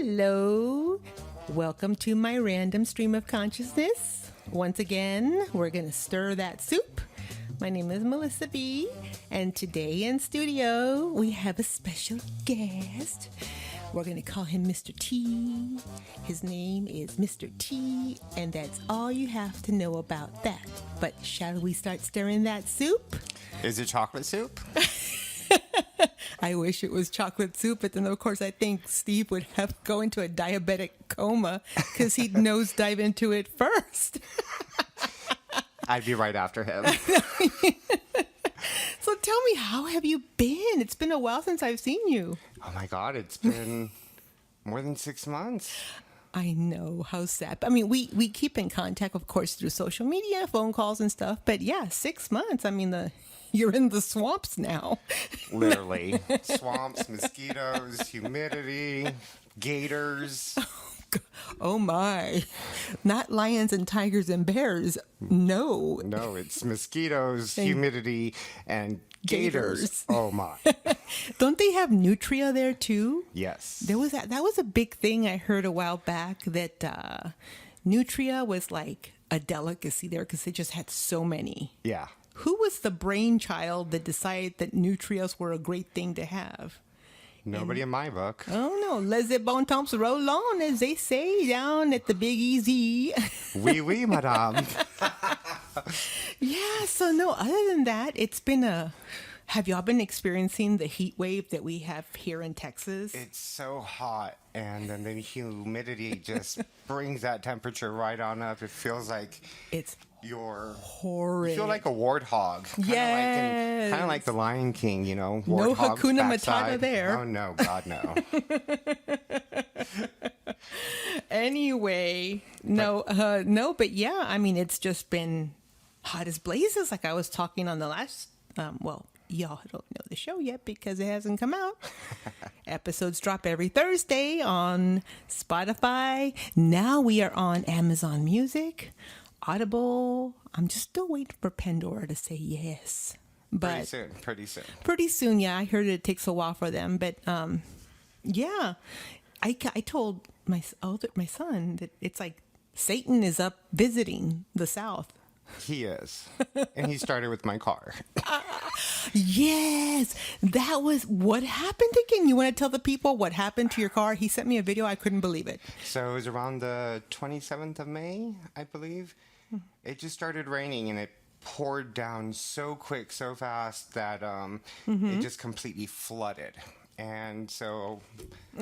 Hello. Welcome to my random stream of consciousness. Once again, we're going to stir that soup. My name is Melissa B, and today in studio, we have a special guest. We're going to call him Mr. T. His name is Mr. T, and that's all you have to know about that. But shall we start stirring that soup? Is it chocolate soup? I wish it was chocolate soup, but then of course I think Steve would have to go into a diabetic coma because he'd nosedive into it first. I'd be right after him. So tell me, how have you been? It's been a while since I've seen you. Oh my God, it's been more than 6 months. I know, how sad. I mean, we keep in contact, of course, through social media, phone calls and stuff. But yeah, 6 months. I mean, you're in the swamps now. Literally. Swamps, mosquitoes, humidity, gators. Oh my. Not lions and tigers and bears. No. No, it's mosquitoes, humidity, and gators. Oh my. Don't they have nutria there too? Yes. That was a big thing I heard a while back, that nutria was like a delicacy there because they just had so many. Yeah. Who was the brainchild that decided that nutrias were a great thing to have? Nobody in my book. Oh no, laissez bon temps roll on, as they say down at the Big Easy. Oui, oui, madame. Yeah, so no, other than that, it's been have y'all been experiencing the heat wave that we have here in Texas? It's so hot, and then the humidity just brings that temperature right on up. It feels like It's you're horrid. You feel like a warthog. Yes. Kind of like the Lion King, you know. No Warthog's Hakuna backside. Matata there. Oh, no. God, no. Anyway, no, but yeah, I mean, it's just been hot as blazes. Like I was talking on the last, y'all don't know the show yet because it hasn't come out. Episodes drop every Thursday on Spotify. Now we are on Amazon Music, Audible. I'm just still waiting for Pandora to say yes. But Pretty soon. Pretty soon, yeah. I heard it takes a while for them, but yeah. I told my son that it's like Satan is up visiting the South. He is. And he started with my car. Yes, that was what happened again. You want to tell the people what happened to your car? He sent me a video. I couldn't believe it. So it was around the 27th of May, I believe. It just started raining, and it poured down so quick, so fast that it just completely flooded. And so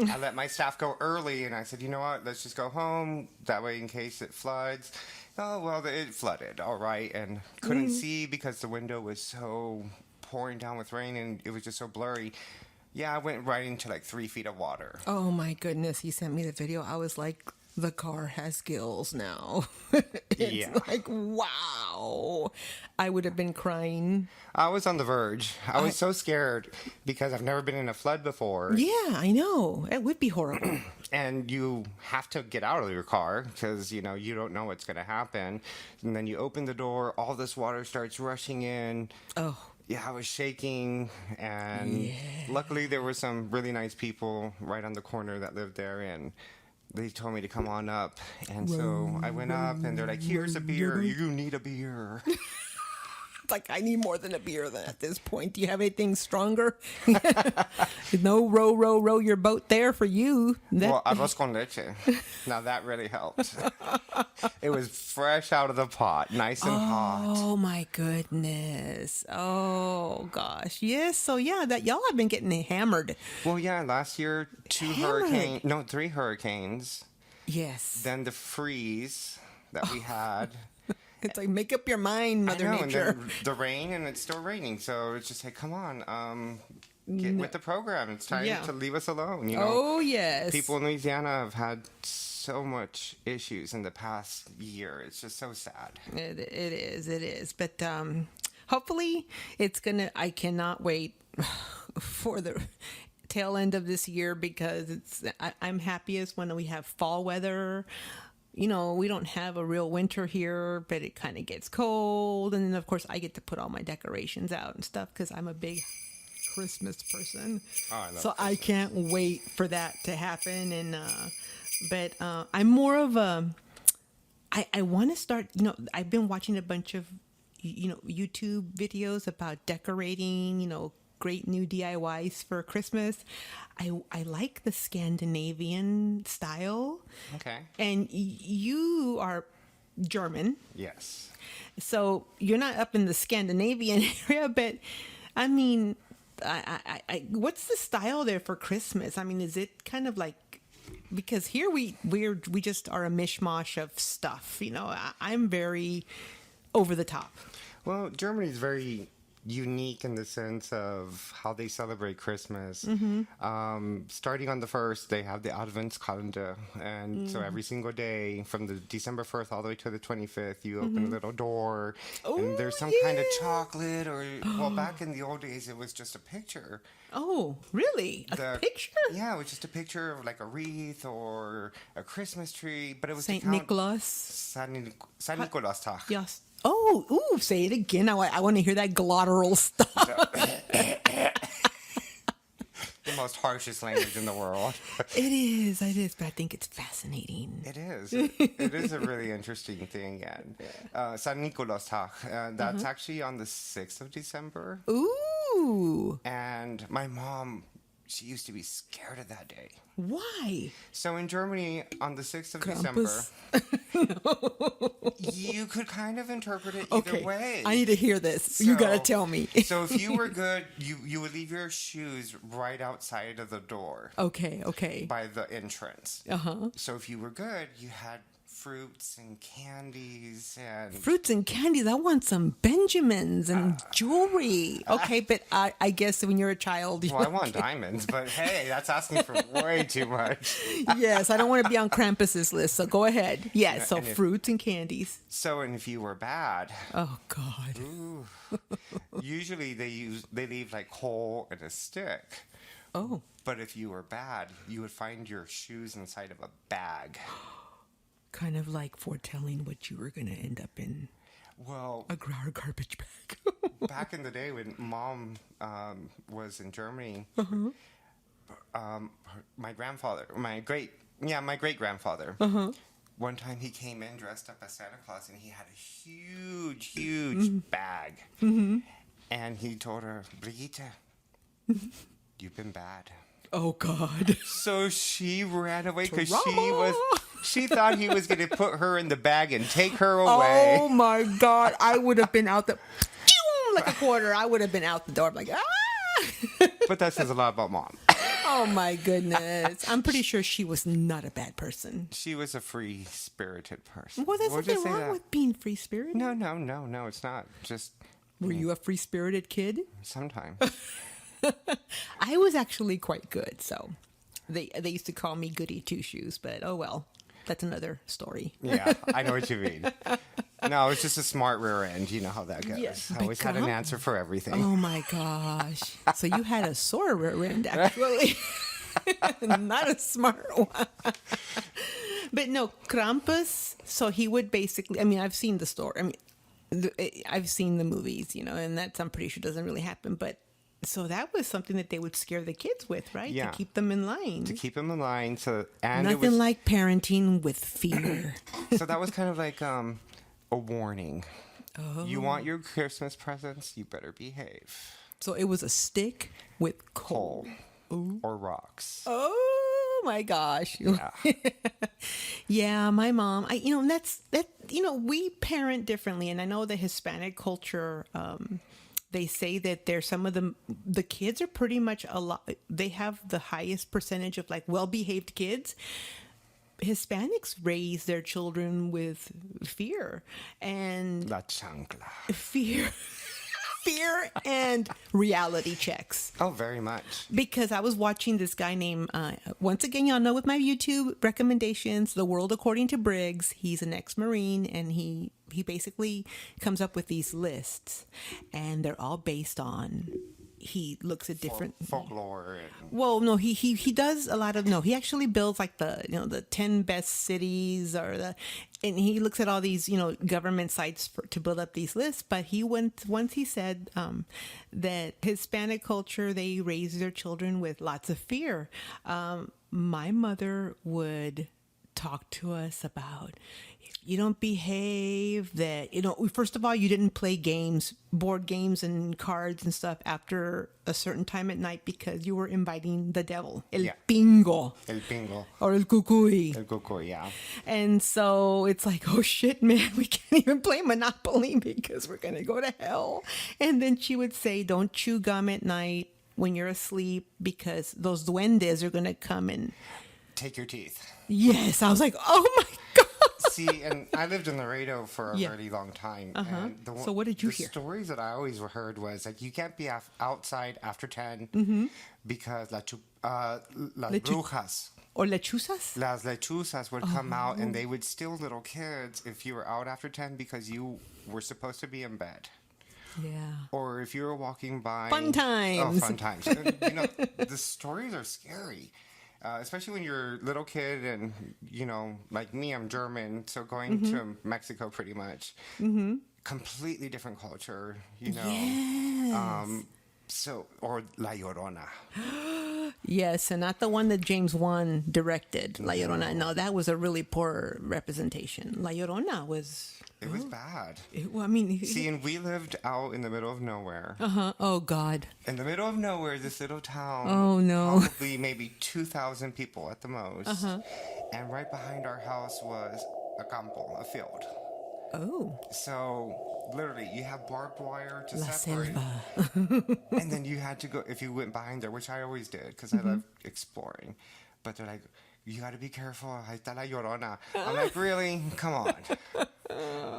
I let my staff go early, and I said, you know what, let's just go home. That way, in case it floods. Oh, well, it flooded, all right. And couldn't see because the window was so pouring down with rain, and it was just so blurry. Yeah, I went right into like 3 feet of water. Oh, my goodness. He sent me the video. I was like, the car has gills now. It's like, wow. I would have been crying. I was on the verge. I was so scared because I've never been in a flood before. Yeah, I know. It would be horrible. And you have to get out of your car because, you know, you don't know what's going to happen. And then you open the door, all this water starts rushing in. Oh. Yeah, I was shaking. And luckily there were some really nice people right on the corner that lived there. And they told me to come on up. And so I went up and they're like, here's a beer. You need a beer. It's like, I need more than a beer at this point. Do you have anything stronger? No row your boat there for you. Well, arroz con leche. Now that really helped. It was fresh out of the pot, nice and hot. Oh my goodness. Oh gosh. Yes. So yeah, that y'all have been getting hammered. Well, yeah, last year 3 hurricanes. Yes. Then the freeze that we had. It's like, make up your mind, Mother Nature. And then the rain, and it's still raining. So it's just like, come on, get with the program. It's time to leave us alone. You know? Oh, yes. People in Louisiana have had so much issues in the past year. It's just so sad. It is. But hopefully it's I cannot wait for the tail end of this year because I'm happiest when we have fall weather. You know, we don't have a real winter here, but it kind of gets cold. And then, of course, I get to put all my decorations out and stuff because I'm a big Christmas person. Oh, I love so I Christmas. can't wait for that to happen. And but I'm more of a. I want to start. I've been watching a bunch of YouTube videos about decorating. Great new DIYs for Christmas. I like the Scandinavian style. Okay. And you are German. Yes. So you're not up in the Scandinavian area, but I mean, what's the style there for Christmas? I mean, is it kind of like, because here we just are a mishmash of stuff. I'm very over the top. Well, Germany is very unique in the sense of how they celebrate Christmas. Starting on the 1st, they have the Adventskalender, and so every single day from the December 1st all the way to the 25th, you open a little door, and there's some kind of chocolate, or well, back in the old days, it was just a picture. Oh, really? A picture? Yeah, it was just a picture of like a wreath or a Christmas tree, but it was Saint to count Nicholas. San Nicolastag. Yes. Oh, ooh, say it again. I want to hear that glottal stuff. The most harshest language in the world. It is, but I think it's fascinating. It is. It is a really interesting thing. And San Nicolastag, that's actually on the 6th of December. Ooh. And my mom, she used to be scared of that day. Why? So in Germany, on the 6th of Krampus? December, you could kind of interpret it either way. I need to hear this. You got to tell me. So if you were good, you would leave your shoes right outside of the door. Okay. By the entrance. Uh-huh. So if you were good, you had fruits and candies and... Fruits and candies. I want some Benjamins and jewelry. Okay, but I guess when you're a child... Well, I want diamonds, but hey, that's asking for way too much. Yes, I don't want to be on Krampus's list, so go ahead. Yes, so fruits and candies. So, and if you were bad... Oh, God. Ooh, usually they leave like coal and a stick. Oh. But if you were bad, you would find your shoes inside of a bag. Kind of like foretelling what you were going to end up in. Well, a garbage bag. Back in the day when Mom was in Germany, my great grandfather. One time he came in dressed up as Santa Claus, and he had a huge bag, and he told her, "Brigitte, you've been bad." Oh, God. So she ran away because she thought he was going to put her in the bag and take her away. Oh, my God. I would have been out like a quarter. I would have been out the door like, ah. But that says a lot about Mom. Oh, my goodness. I'm pretty sure she was not a bad person. She was a free-spirited person. Well, there's nothing wrong with being free-spirited. No, it's not. Just... Were you a free-spirited kid? Sometimes. I was actually quite good, so they used to call me Goody Two-Shoes, but oh well, that's another story. Yeah, I know what you mean. No, it's just a smart rear end. You know how that goes. Yes, I always had an answer for everything. Oh my gosh. So you had a sore rear end, actually. Not a smart one. But no, Krampus, so he would basically, I mean, I've seen the story. I mean, I've seen the movies, and that's, I'm pretty sure doesn't really happen, but so that was something that they would scare the kids with, right? Yeah. To keep them in line. Nothing like parenting with fear. So that was kind of like a warning. Oh. You want your Christmas presents, you better behave. So it was a stick with coal. Or rocks. Oh my gosh. Yeah. Yeah, my mom, we parent differently. And I know the Hispanic culture, they say that there's some of the kids are pretty much they have the highest percentage of like well-behaved kids. Hispanics raise their children with fear and La chancla. Fear and reality checks. Oh, very much. Because I was watching this guy named, once again, y'all know with my YouTube recommendations, The World According to Briggs. He's an ex-Marine, and he basically comes up with these lists, and they're all based on he looks at different folklore. Well, no, he does a lot of no. He actually builds like the 10 best cities and he looks at all these government sites to build up these lists. But once he said that Hispanic culture, they raise their children with lots of fear. My mother would talk to us about, if you don't behave, that first of all, you didn't play board games and cards and stuff after a certain time at night because you were inviting the devil, pingo or el cucuy, yeah. And so it's like, oh shit, man, we can't even play Monopoly because we're gonna go to hell. And then she would say, don't chew gum at night when you're asleep because those duendes are gonna come and take your teeth. Yes, I was like, oh my God. See, and I lived in Laredo for a really long time. And so what did you hear? The stories that I always heard was like, you can't be outside after 10 because las brujas. Or lechuzas? Las lechuzas would come out and they would steal little kids if you were out after 10 because you were supposed to be in bed. Yeah. Or if you were walking by. Fun times. Oh, fun times. The stories are scary. Especially when you're a little kid and, like me, I'm German, so going to Mexico pretty much. Completely different culture, Yes. Or La Llorona. Yes, and not the one that James Wan directed, La Llorona. No, that was a really poor representation. La Llorona was... It was bad. See, and we lived out in the middle of nowhere. Oh, God. In the middle of nowhere, this little town. Oh, no. Probably maybe 2,000 people at the most. And right behind our house was a campo, a field. Oh. So, literally, you have barbed wire to La separate. selva. And then you had to go, if you went behind there, which I always did, because I love exploring. But they're like, you got to be careful. Ahí está la Llorona. I'm like, really? Come on.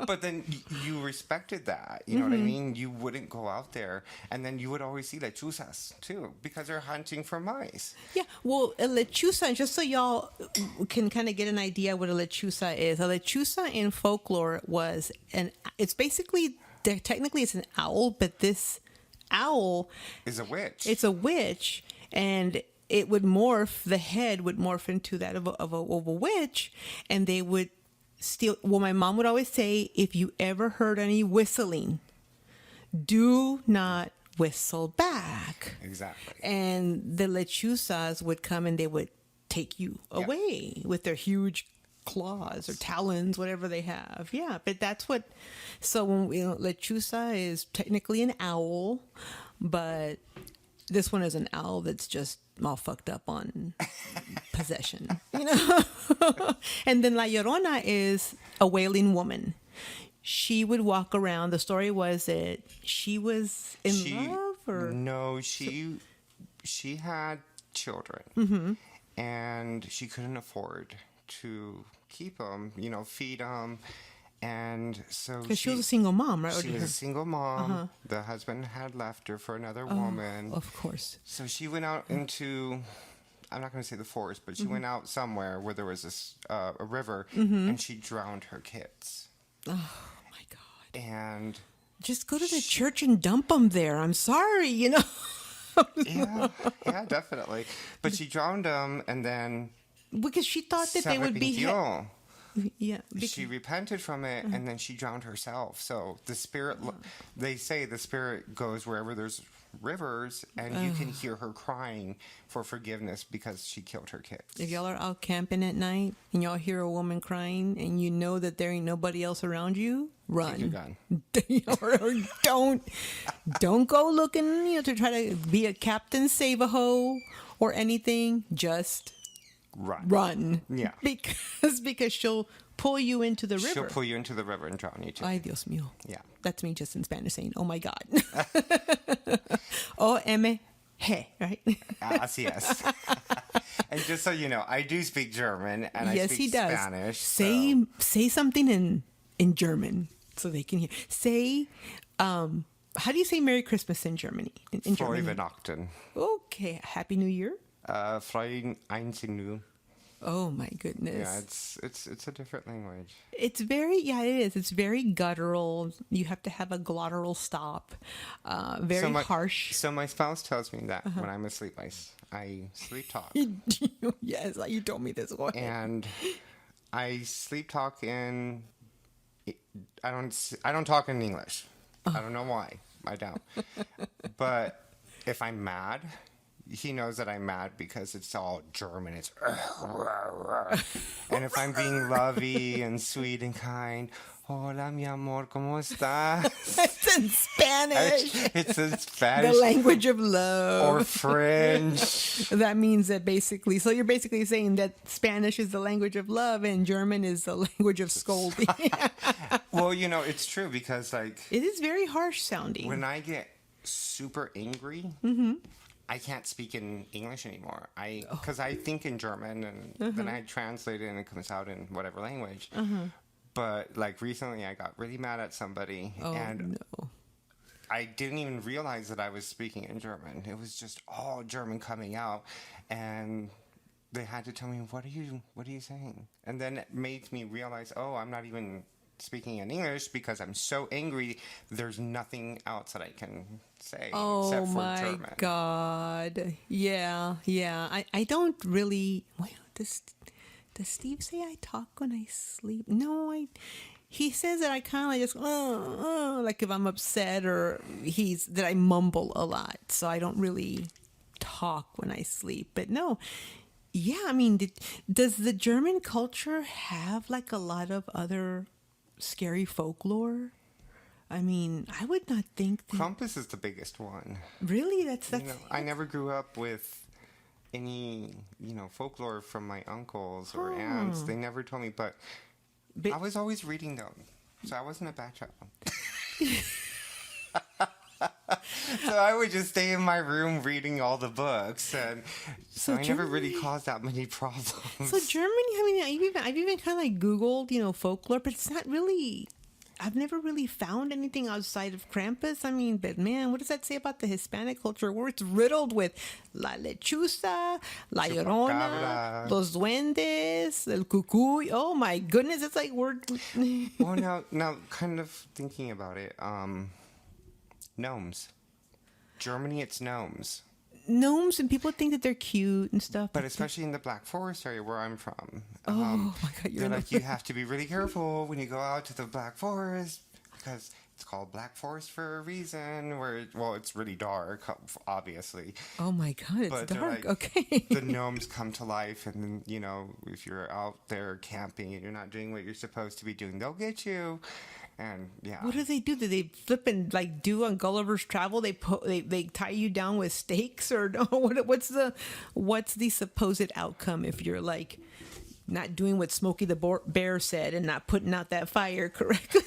But then you respected that. You know what I mean? You wouldn't go out there. And then you would always see lechuzas, too, because they're hunting for mice. Yeah, well, a lechuza, just so y'all can kind of get an idea what a lechuza is. A lechuza in folklore it's basically, technically it's an owl, but this owl is a witch. It's a witch, and it would morph, the head would morph into that of a witch, and they would steal. Well, my mom would always say, if you ever heard any whistling, do not whistle back. Exactly. And the lechuzas would come and they would take you away with their huge claws or talons, whatever they have. Yeah, but that's what. So when lechuza is technically an owl, but this one is an owl that's just all fucked up on possession, And then La Llorona is a wailing woman. She would walk around. The story was that she was in love, or no, she had children, and she couldn't afford to keep them, feed them. And so because she was a single mom, right? She was a single mom. The husband had left her for another woman. Of course. So she went out into, I'm not going to say the forest, but she went out somewhere where there was a river, and she drowned her kids. Oh, my God. And just go to the church and dump them there. I'm sorry, yeah, definitely. But she drowned them, and then because she thought that they would be she repented from it, and then she drowned herself. So the spirit, they say the spirit goes wherever there's rivers, and you can hear her crying for forgiveness because she killed her kids. If y'all are out camping at night and y'all hear a woman crying and you know that there ain't nobody else around you, run. Take your gun. or don't go looking, to try to be a Captain Save-A-Ho or anything. Just run. Yeah. Because she'll pull you into the river. She'll pull you into the river and drown you too. Ay, Dios mío. Yeah. That's me just in Spanish saying, oh my God. O-M-G, right? Así es. And just so you know, I do speak German and I speak Spanish. Say something in German so they can hear. Say, how do you say Merry Christmas in Germany? In Frohe Germany? Weihnachten. Okay. Happy New Year. Freien Einsignul. Oh my goodness. Yeah, it's a different language. It's very, yeah, it is. It's very guttural. You have to have a glottal stop. Very harsh. So my spouse tells me that when I'm asleep, I sleep talk. Yes, you told me this one. And I sleep talk in. I don't talk in English. I don't know why. I don't. But if I'm mad, he knows that I'm mad because it's all German. It's and if I'm being lovey and sweet and kind, hola mi amor, ¿cómo estás? It's in Spanish. It's in Spanish. The language of love. Or French. That means that basically, so you're basically saying that Spanish is the language of love and German is the language of scolding. Well, it's true because it is very harsh sounding. When I get super angry, I can't speak in English anymore. Because I think in German and then I translate it and it comes out in whatever language. But like recently I got really mad at somebody and I didn't even realize that I was speaking in German. It was just all German coming out and they had to tell me, what are you saying? And then it made me realize, I'm not even speaking in English because I'm so angry. There's nothing else that I can say except for German. Oh my God. Yeah. I don't really. Well, does Steve say I talk when I sleep? No, he says that I kind of like just like if I'm upset or that I mumble a lot, so I don't really talk when I sleep. But no. Yeah, I mean, does the German culture have like a lot of other scary folklore? I mean, I would not think that... Krampus is the biggest one. Really? That's I never grew up with any, folklore from my uncles or aunts. They never told me, but I was always reading them, so I wasn't a bad child. So I would just stay in my room reading all the books, and so I never really caused that many problems. So Germany, I mean, I've even kind of like Googled, folklore, but it's not really. I've never really found anything outside of Krampus. I mean, but man, what does that say about the Hispanic culture? Where it's riddled with la lechuza, la Llorona, los duendes, el cucuy. Oh my goodness, it's like we're. Well, now, kind of thinking about it, gnomes. Germany, it's gnomes. Gnomes, and people think that they're cute and stuff. But especially in the Black Forest area where I'm from. Oh my God, they're like, you have to be really careful when you go out to the Black Forest because it's called Black Forest for a reason. It's really dark, obviously. Oh my God, it's dark. Like, okay. The gnomes come to life, and if you're out there camping and you're not doing what you're supposed to be doing, they'll get you. And yeah. What do? Do they flip and like do on Gulliver's Travel? They tie you down with stakes, or no? What's the supposed outcome if you're like not doing what Smokey the Bear said and not putting out that fire correctly?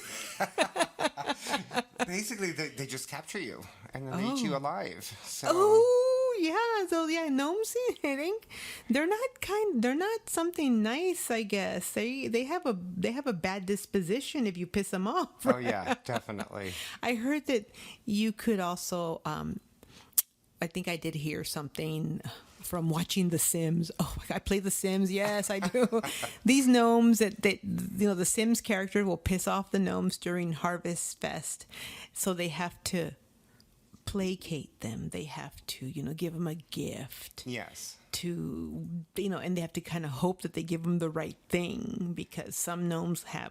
Basically, they just capture you and then they eat you alive. So. Oh yeah, so yeah, gnomes. I think they're not something nice. I guess they have a bad disposition if you piss them off. Oh yeah, definitely. I heard that you could also. I think I did hear something from watching The Sims. Oh my God, I play The Sims. Yes, I do. These gnomes the Sims character will piss off the gnomes during Harvest Fest, so they have to placate them. They have to, give them a gift. Yes. And they have to kind of hope that they give them the right thing because some gnomes have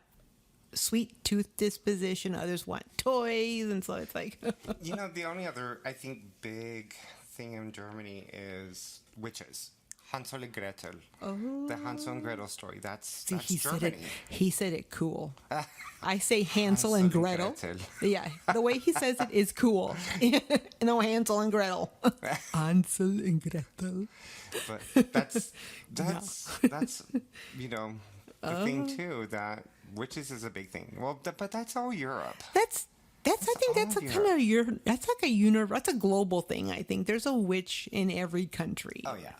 sweet tooth disposition, others want toys, and so it's like. The only other, I think, big thing in Germany is witches. Hansel and Gretel. Oh. The Hansel and Gretel story. That's Germany. He said it cool. I say Hansel and Gretel. Yeah, the way he says it is cool. No, Hansel and Gretel. Hansel and Gretel. But that's the thing too, that witches is a big thing. Well, but that's all Europe. That's a global thing. I think there's a witch in every country. Oh yeah.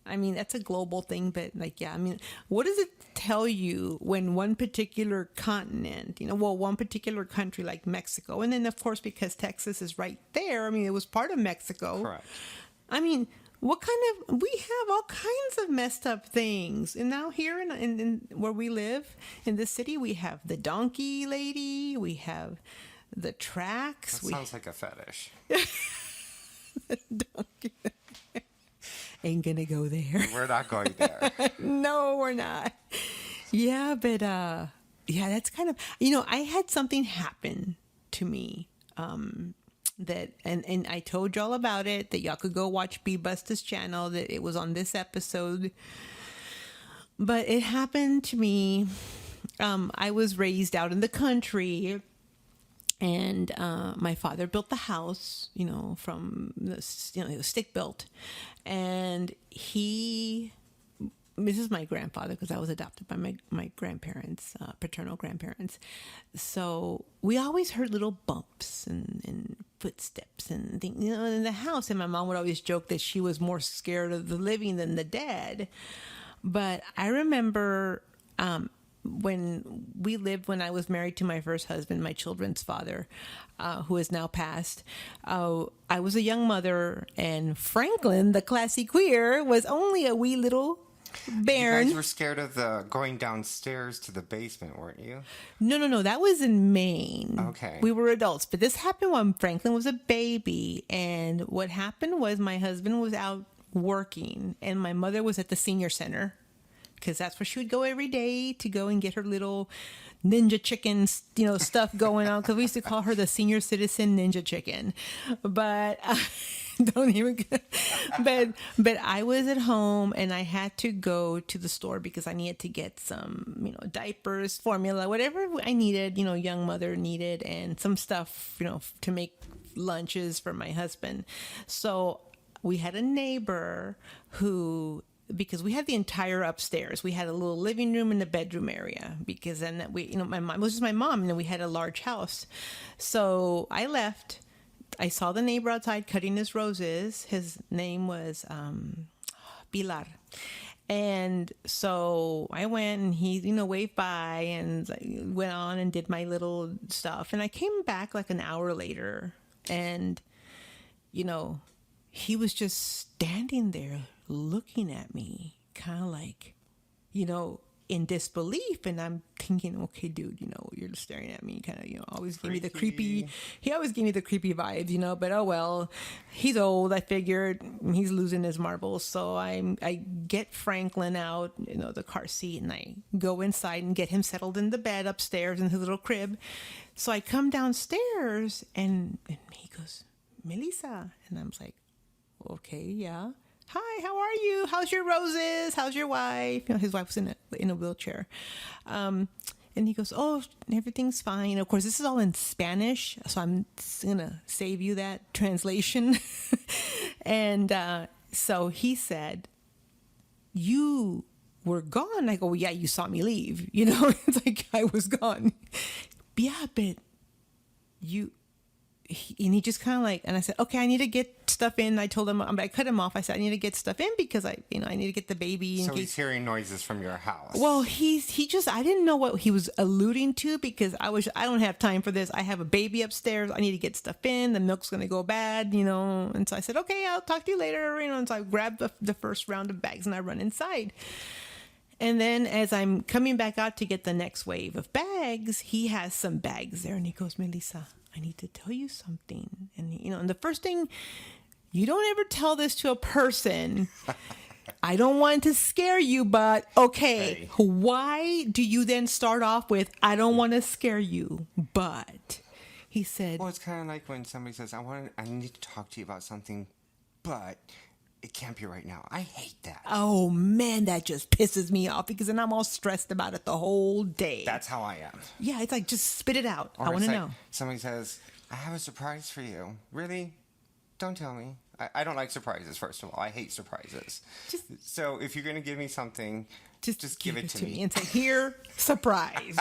I mean, that's a global thing, but what does it tell you when one particular continent, one particular country like Mexico, and then of course because Texas is right there, it was part of Mexico. Correct. I mean, we have all kinds of messed up things. And now here in where we live in the city, we have the donkey lady, we have the tracks. That sounds like a fetish. The donkey. Ain't gonna go there. We're not going there. No, we're not. Yeah, but yeah, that's kind of, I had something happen to me. That and I told y'all about it, that y'all could go watch B Busta's channel, that it was on this episode. But it happened to me. I was raised out in the country, and my father built the house, from this, it was stick built, and this is my grandfather, because I was adopted by my grandparents, paternal grandparents. So we always heard little bumps and footsteps and things, in the house. And my mom would always joke that she was more scared of the living than the dead. But I remember when I was married to my first husband, my children's father, who is now passed, I was a young mother, and Franklin, the classy queer, was only a wee little bairn. You guys were scared of the going downstairs to the basement, weren't you? No. That was in Maine. Okay. We were adults. But this happened when Franklin was a baby. And what happened was my husband was out working, and my mother was at the senior center, because that's where she would go every day to go and get her little ninja chicken, stuff going on. Because we used to call her the senior citizen ninja chicken. But don't even. But I was at home, and I had to go to the store because I needed to get some, diapers, formula, whatever I needed. Young mother needed, and some stuff, to make lunches for my husband. So we had a neighbor who, because we had the entire upstairs. We had a little living room and a bedroom area, because then my mom, it was just my mom, and then we had a large house. So I left. I saw the neighbor outside cutting his roses. His name was Pilar. And so I went, and he, waved by, and went on and did my little stuff. And I came back like an hour later, and, he was just standing there looking at me, kind of like, in disbelief. And I'm thinking, okay, dude, you're just staring at me, kind of, always give me the creepy. He always gave me the creepy vibes, but oh well, he's old. I figured he's losing his marbles. So I get Franklin out, the car seat, and I go inside and get him settled in the bed upstairs in his little crib. So I come downstairs, and he goes, Melissa. And I'm like, okay, yeah. Hi, how are you? How's your roses? How's your wife? His wife was in a wheelchair. And he goes, oh, everything's fine. Of course, this is all in Spanish, so I'm going to save you that translation. And so he said, you were gone. I go, well, yeah, you saw me leave. It's like I was gone. Yeah, but and he just kind of and I said, okay, I need to get stuff in. I told him, I cut him off. I said, I need to get stuff in because I need to get the baby. So he's hearing noises from your house. Well, I didn't know what he was alluding to, because I don't have time for this. I have a baby upstairs. I need to get stuff in. The milk's going to go bad, And so I said, okay, I'll talk to you later. And so I grabbed the first round of bags, and I run inside. And then as I'm coming back out to get the next wave of bags, he has some bags there, and he goes, Melissa, I need to tell you something. And, and the first thing, you don't ever tell this to a person. I don't want to scare you, but okay. Hey. Why do you then start off with, I don't want to scare you, but he said. Well, it's kind of like when somebody says, I need to talk to you about something, but it can't be right now. I hate that. Oh, man, that just pisses me off, because then I'm all stressed about it the whole day. That's how I am. Yeah, it's like, just spit it out. Or I want to know. Somebody says, I have a surprise for you. Really? Don't tell me. I don't like surprises, first of all. I hate surprises. So if you're going to give me something, just give it to me. And say, here, surprise.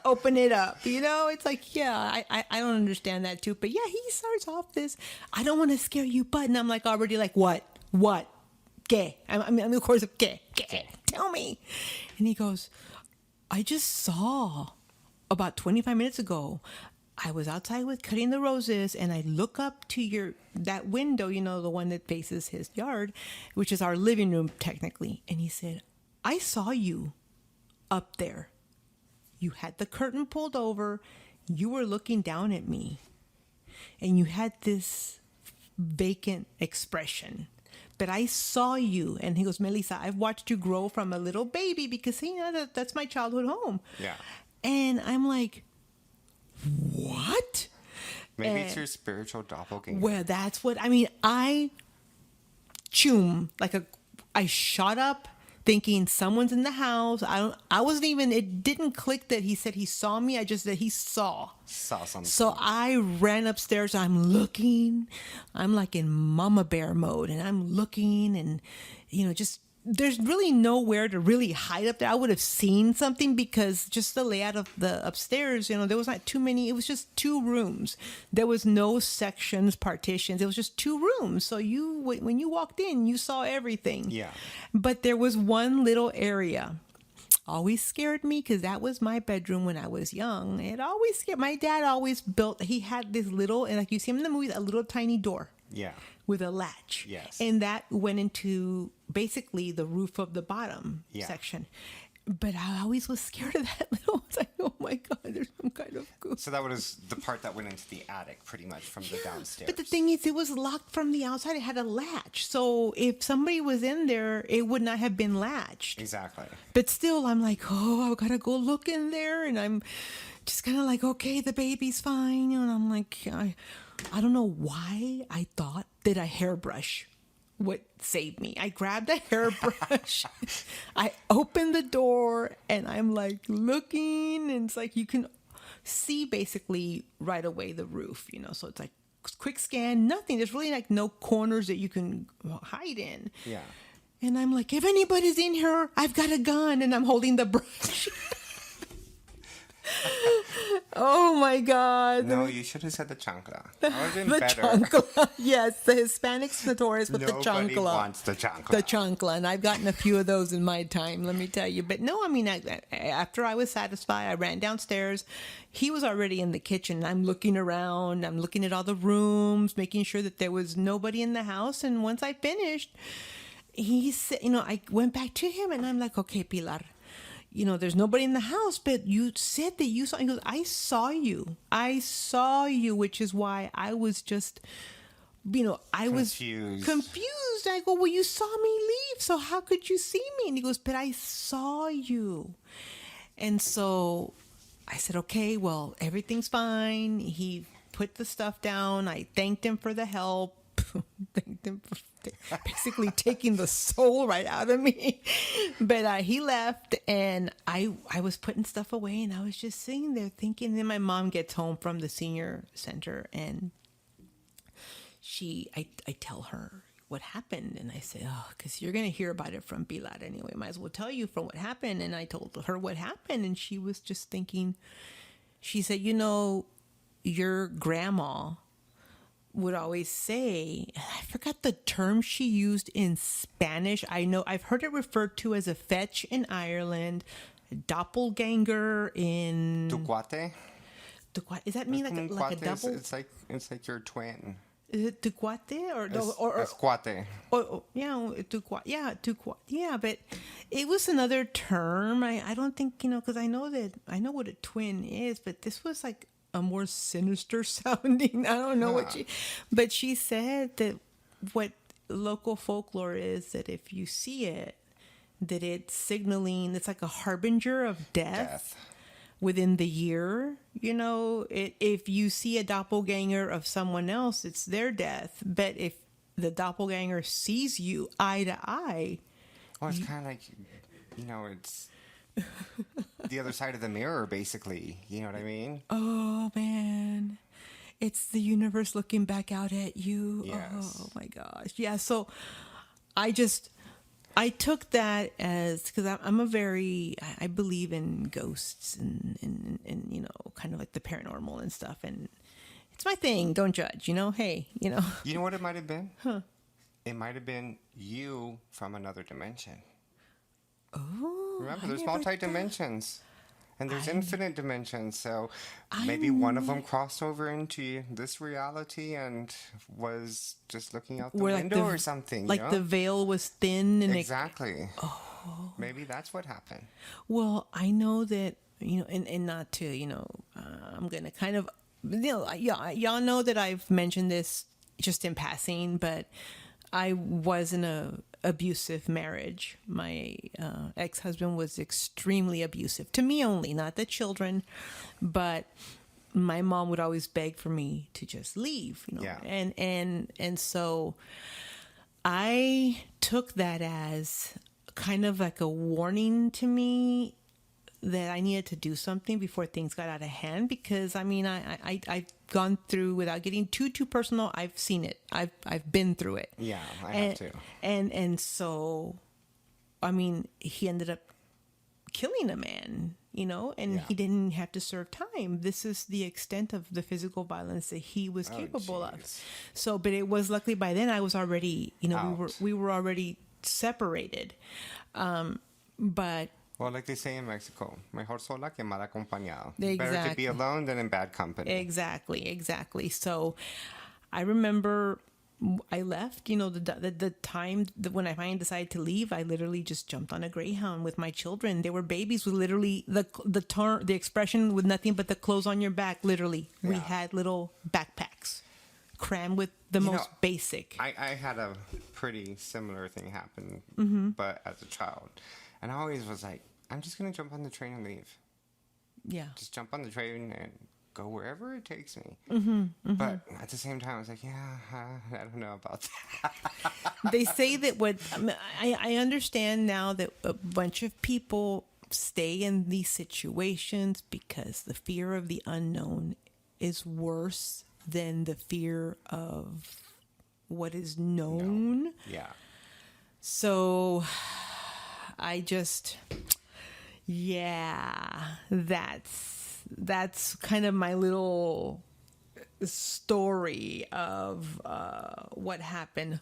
Open it up. It's like, yeah, I don't understand that too. But yeah, he starts off this, I don't want to scare you, but, and I'm like already like, what? ¿Qué? I mean, of course, ¿qué? Tell me. And he goes, I just saw about 25 minutes ago I was outside with cutting the roses, and I look up to that window, the one that faces his yard, which is our living room technically. And he said, I saw you up there. You had the curtain pulled over. You were looking down at me. And you had this vacant expression. But I saw you. And he goes, Melissa, I've watched you grow from a little baby because, that's my childhood home. Yeah. And I'm like, what? Maybe it's your spiritual doppelganger. Well, that's what, I shot up thinking someone's in the house. It didn't click that he said he saw me. I just said he saw something. So I ran upstairs. I'm looking. I'm like in mama bear mode, and I'm looking, and just there's really nowhere to really hide up there. I would have seen something because just the layout of the upstairs, there was not too many. It was just 2 rooms. There was no sections, partitions. It was just 2 rooms. So when you walked in, you saw everything. Yeah. But there was one little area. Always scared me because that was my bedroom when I was young. It always scared. My dad always he had this little, and like you see him in the movies, a little tiny door. Yeah. With a latch. Yes. And that went into basically the roof of the bottom section. But I always was scared of that little. I was like, oh my God, there's some kind of ghost. So that was the part that went into the attic pretty much from the downstairs. But the thing is, it was locked from the outside. It had a latch. So if somebody was in there, it would not have been latched. Exactly. But still, I'm like, I've got to go look in there. And I'm just kind of like, okay, the baby's fine. And I'm like, I don't know why I thought that a hairbrush would save me. I grabbed a hairbrush. I opened the door, and I'm like looking, and it's like you can see basically right away the roof, so it's like quick scan, nothing. There's really like no corners that you can hide in. Yeah. And I'm like, if anybody's in here, I've got a gun, and I'm holding the brush. Oh my God. No, you should have said the chancla. That would have been the better. Chancla. Yes, the Hispanics notorious with Nobody the chancla. wants the chancla. The chancla, and I've gotten a few of those in my time, let me tell you. But no, after I was satisfied, I ran downstairs. He was already in the kitchen. I'm looking around. I'm looking at all the rooms, making sure that there was nobody in the house. And once I finished, he said, I went back to him, and I'm like, okay, Pilar, there's nobody in the house, but you said that you saw. He goes, I saw you. I saw you, which is why I was just, I was confused. I go, well, you saw me leave, so how could you see me? And he goes, but I saw you. And so I said, okay, well, everything's fine. He put the stuff down. I thanked him for the help. Thanked him for basically taking the soul right out of me. But he left, and I was putting stuff away, and I was just sitting there thinking. And then my mom gets home from the senior center, and I tell her what happened, and I say, because you're going to hear about it from Pilar anyway. Might as well tell you from what happened. And I told her what happened, and she was just thinking. She said, your grandma would always say, I forgot the term she used in Spanish. I know I've heard it referred to as a fetch in Ireland, a doppelganger in... Tu cuate? Does that mean like a double? It's like your twin. Is it tu cuate or es cuate? Tu cuate. Yeah, but it was another term. I don't think because I know what a twin is, but this was like a more sinister sounding. I don't know but she said that what local folklore is that if you see it, that it's signaling, it's like a harbinger of death. Within the year, if you see a doppelganger of someone else, it's their death. But if the doppelganger sees you eye to eye, well, it's kind of like, it's the other side of the mirror, basically. You know what I mean? Oh man, it's the universe looking back out at you. Yes. Oh my gosh, yeah. So I took that as, because I believe in ghosts and kind of like the paranormal and stuff, and it's my thing. Don't judge, hey, You know what it might have been? Huh? It might have been you from another dimension. Oh, remember, there's multi-dimensions. And there's infinite dimensions, so maybe one of them crossed over into this reality and was just looking out the window or something. Like the veil was thin. And exactly. Maybe that's what happened. Well, I know that, and not to, I'm going to kind of, y'all know that I've mentioned this just in passing, but I was in a abusive marriage. My ex-husband was extremely abusive to me only, not the children, but my mom would always beg for me to just leave, Yeah. And so I took that as kind of like a warning to me that I needed to do something before things got out of hand, because I've gone through, without getting too personal, I've seen it. I've been through it. Yeah, I have too. And so, he ended up killing a man, and he didn't have to serve time. This is the extent of the physical violence that he was capable of. So, but it was luckily by then I was already, we were already separated. But well, like they say in Mexico, mejor sola que mal acompañado. Exactly. Better to be alone than in bad company. Exactly. So I remember I left, the time that when I finally decided to leave, I literally just jumped on a Greyhound with my children. They were babies with literally the expression with nothing but the clothes on your back. Literally, we had little backpacks crammed with the most basic. I had a pretty similar thing happen, but as a child. And I always was like, I'm just going to jump on the train and leave. Yeah. Just jump on the train and go wherever it takes me. But at the same time, I was like, I don't know about that. They say that I understand now that a bunch of people stay in these situations because the fear of the unknown is worse than the fear of what is known. No. Yeah. So I just, that's kind of my little story of what happened.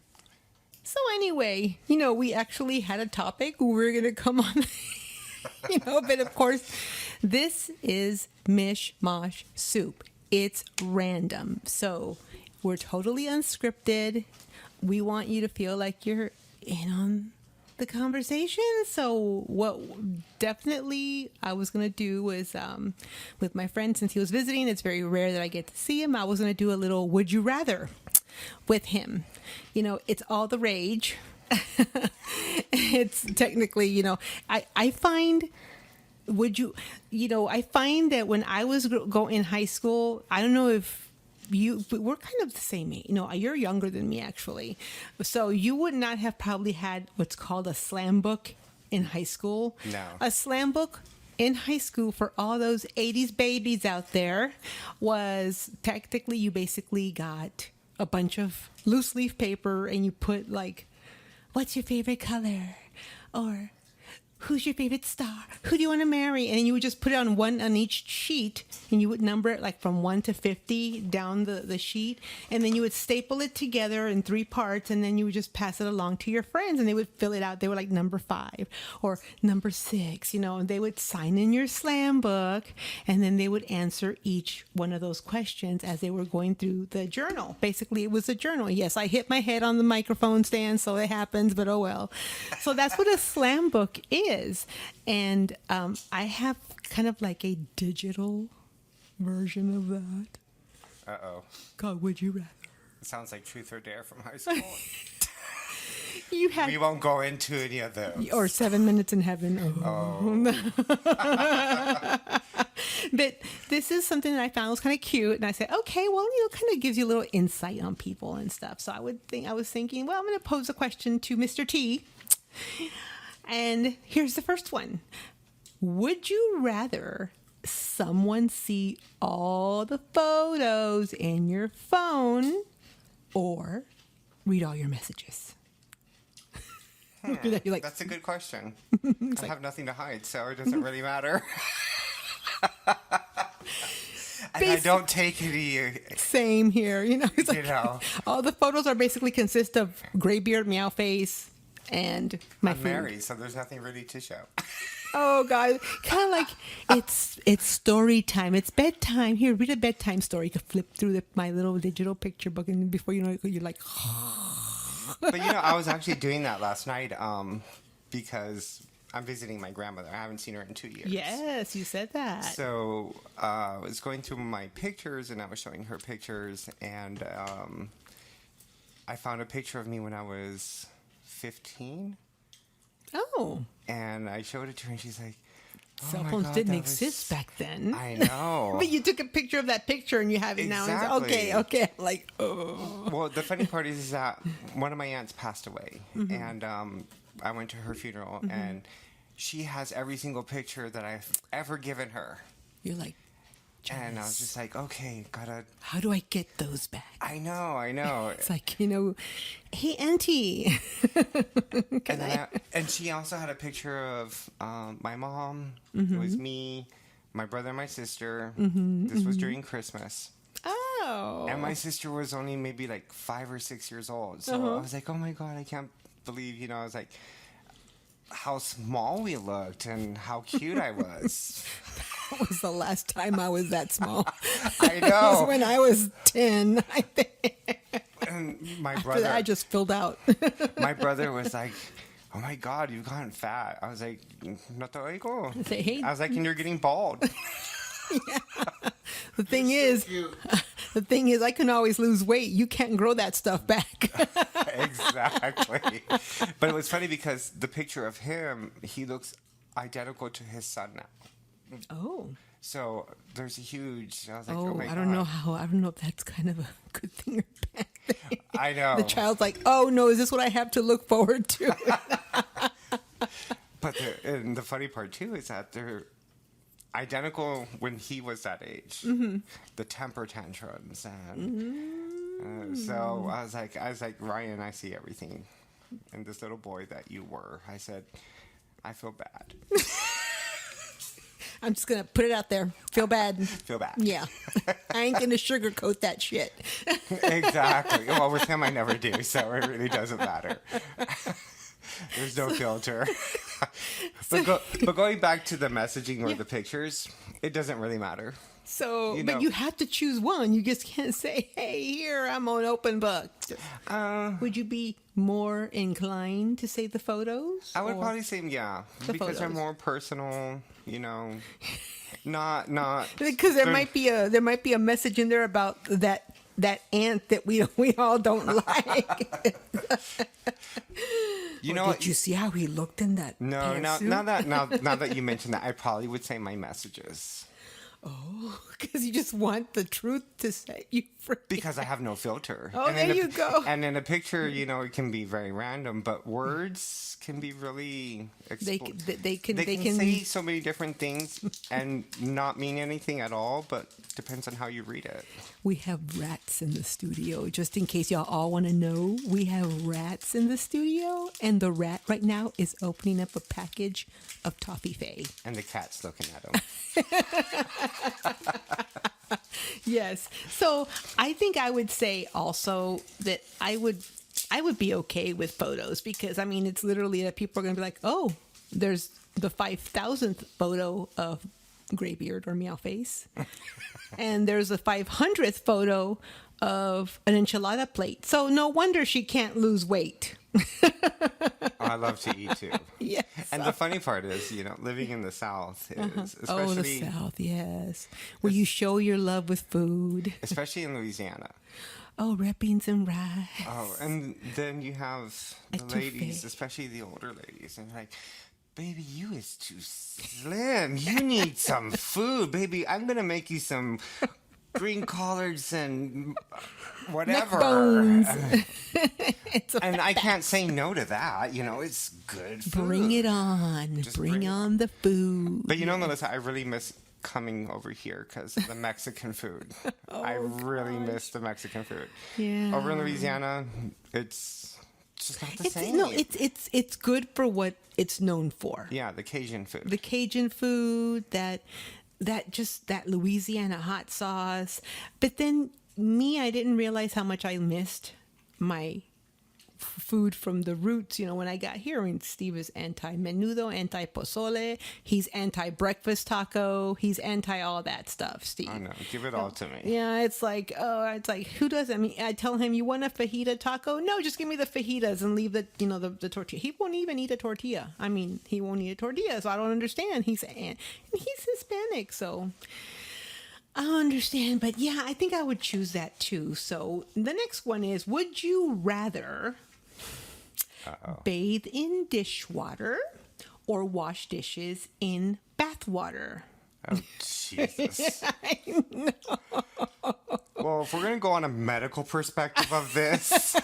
So anyway, we actually had a topic we were going to come on, but of course, this is Mish Mosh Soup. It's random. So we're totally unscripted. We want you to feel like you're in on the conversation. So what definitely I was going to do was, with my friend, since he was visiting, it's very rare that I get to see him. I was going to do a little would you rather with him. It's all the rage. It's technically, I find, I find that when I was going in high school, I don't know if we're kind of the same age. You're younger than me, actually. So you would not have probably had what's called a slam book in high school. No. A slam book in high school, for all those 80s babies out there, was technically you basically got a bunch of loose leaf paper and you put like, what's your favorite color? Or who's your favorite star? Who do you want to marry? And then you would just put it on each sheet, and you would number it like from 1 to 50 down the sheet. And then you would staple it together in 3 parts, and then you would just pass it along to your friends, and they would fill it out. They were like number 5 or number 6, and they would sign in your slam book, and then they would answer each one of those questions as they were going through the journal. Basically, it was a journal. Yes, I hit my head on the microphone stand, so it happens, but oh well. So that's what a slam book is. And I have kind of like a digital version of that. Uh-oh. God, would you rather? It sounds like Truth or Dare from high school. We won't go into any of those. Or 7 Minutes in Heaven. Oh. But this is something that I found was kind of cute, and I said, okay, well, kind of gives you a little insight on people and stuff. So I was thinking, well, I'm going to pose a question to Mr. T. And here's the first one. Would you rather someone see all the photos in your phone or read all your messages? You're like, that's a good question. I have nothing to hide, so it doesn't really matter. And I don't take any. Same here. It's like, You know. all the photos are basically consist of gray beard, meow face, and my I'm food. married, so there's nothing really to show. Oh God, kind of like it's story time. It's bedtime. Here, read a bedtime story. You can flip through my little digital picture book, and before you know it, you're like. But I was actually doing that last night because I'm visiting my grandmother. I haven't seen her in 2 years. Yes, you said that. So I was going through my pictures, and I was showing her pictures, and I found a picture of me when I was 15. Oh. And I showed it to her, and she's like, oh Cell my phones God, didn't that exist back then. I know. But you took a picture of that picture and you have it now. Exactly. And okay. Like, oh. Well, the funny part is that one of my aunts passed away, and I went to her funeral, and she has every single picture that I've ever given her. You're like, jealous. And I was just like, okay, gotta. How do I get those back? I know. It's like, hey, Auntie. And she also had a picture of my mom. It was me, my brother, and my sister. This was during Christmas. Oh. And my sister was only maybe like 5 or 6 years old. So I was like, oh my God, I can't believe, I was like, how small we looked and how cute I was. That was the last time I was that small. I know. It was when I was 10, I think. And my After brother, that, I just filled out. my brother was like, oh my God, you've gotten fat. I was like, no te oigo. Say, hey. I was like, and you're getting bald. The thing is, I can always lose weight. You can't grow that stuff back. Exactly. But it was funny because the picture of him, he looks identical to his son now. Oh. So there's a huge. I was like, Oh, my I don't know God. I don't know if that's kind of a good thing or bad thing. I know. The child's like, oh no, is this what I have to look forward to? But and the funny part too is that they're identical when he was that age. The temper tantrums and so I was like, Ryan, I see everything in this little boy that you were. I said, I feel bad. I'm just going to put it out there. Feel bad. Feel bad. Yeah. I ain't going to sugarcoat that shit. Exactly. Well, with him, I never do, so it really doesn't matter. There's no filter. But going back to the messaging or the pictures, it doesn't really matter. So, but you have to choose one. You just can't say, hey, here, I'm on open book. Would you be more inclined to say the photos? I would probably say, yeah, because they're more personal, not because there might be a message in there about that aunt that we all don't like. Did you see how he looked in that? No, now that you mention that, I probably would say my messages. Oh, because you just want the truth to set you free. Because I have no filter. Oh, there you go. And in a picture, it can be very random, but words can be really. They can say so many different things and not mean anything at all, but depends on how you read it. We have rats in the studio. Just in case y'all all want to know, we have rats in the studio, and the rat right now is opening up a package of Toffee Faye. And the cat's looking at him. Yes. So I think I would say also that I would be okay with photos because, it's literally that people are going to be like, oh, there's the 5,000th photo of Graybeard or Meow Face. And there's a 500th photo of an enchilada plate. So no wonder she can't lose weight. I love to eat too. Yes. And the funny part is, living in the South is especially the South, yes, where you show your love with food, especially in Louisiana. Oh, red beans and rice. Oh, and then you have the ladies, especially the older ladies, and like, baby, you is too slim. You need some food, baby. I'm gonna make you some green collards and whatever. And I can't say no to that. It's good food. Bring it on. Bring on the food. But Melissa, I really miss coming over here because of the Mexican food. I really miss the Mexican food. Yeah. Over in Louisiana, it's just not the same. No, it's good for what it's known for. Yeah, the Cajun food. The Cajun food, that Louisiana hot sauce. But then I didn't realize how much I missed my food from the roots. When I got here, Steve is anti-menudo, anti-pozole. He's anti-breakfast taco. He's anti all that stuff, Steve. I know. Give it all to me. Yeah, it's like who does? I mean, I tell him, you want a fajita taco? No, just give me the fajitas and leave the the tortilla. He won't even eat a tortilla. I mean, he won't eat a tortilla, so I don't understand. He's Hispanic, so I don't understand. But yeah, I think I would choose that too. So the next one is: would you rather bathe in dishwater or wash dishes in bathwater? Oh, Jesus. I know. Well, if we're going to go on a medical perspective of this,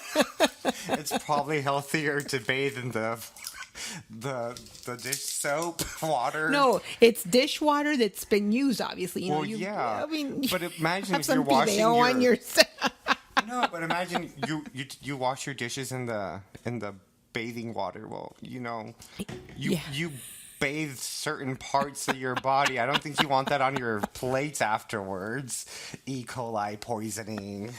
it's probably healthier to bathe in the dish soap water. No, it's dishwater that's been used, obviously. Well, yeah. I mean, but imagine have if you're some washing video on yourself. No, but imagine you wash your dishes in the bathing water. Well, you bathe certain parts of your body. I don't think you want that on your plates afterwards. E. coli poisoning.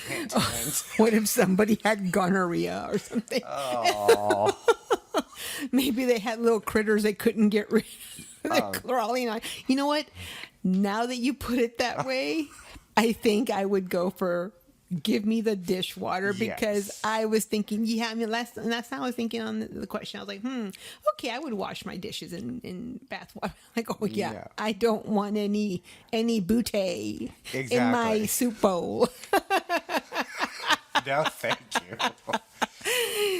Hint, hint. What if somebody had gonorrhea or something? Oh. Maybe they had little critters they couldn't get rid of. They're crawling on. You know what? Now that you put it that way, I think I would go for give me the dishwater, because Yes. I was thinking, I mean, last time I was thinking on the question, I was like, okay, I would wash my dishes in bath water. Like, oh yeah, I don't want any boutte in my Exactly. soup bowl. No, thank you.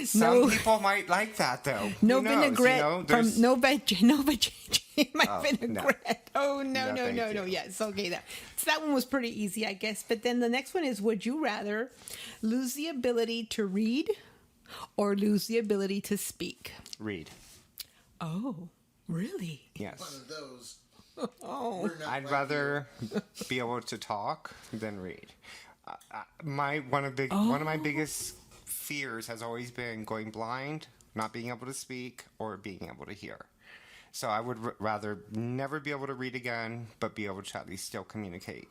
Some people might like that, though. No Who knows? vinaigrette from no veg in my Oh, vinaigrette. no. Oh no. thank you. Yes, okay. So that one was pretty easy, I guess. But then the next one is: would you rather lose the ability to read or lose the ability to speak? Read. Oh, really? Yes. One of those. Oh, We're not I'd like rather be able to talk than read. One of my biggest fears has always been going blind, not being able to speak, or being able to hear. So I would rather never be able to read again, but be able to at least still communicate.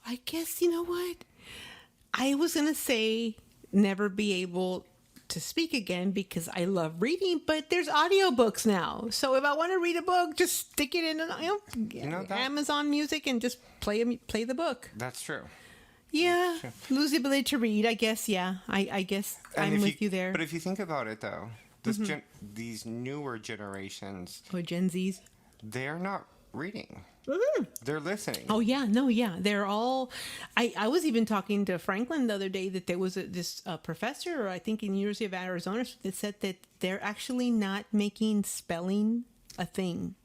I guess, you know what? I was going to say never be able to speak again because I love reading, but there's audiobooks now. So if I want to read a book, just stick it in that- Amazon Music and just play the book. That's true. Yeah, lose the ability to read, I guess. Yeah, I guess And I'm if with you there. But if you think about it, though, these newer generations, Or Gen Zs. they're not reading. They're listening. Oh yeah, no, yeah, they're all. I was even talking to Franklin the other day that there was this professor, I think in University of Arizona, that said that they're actually not making spelling a thing.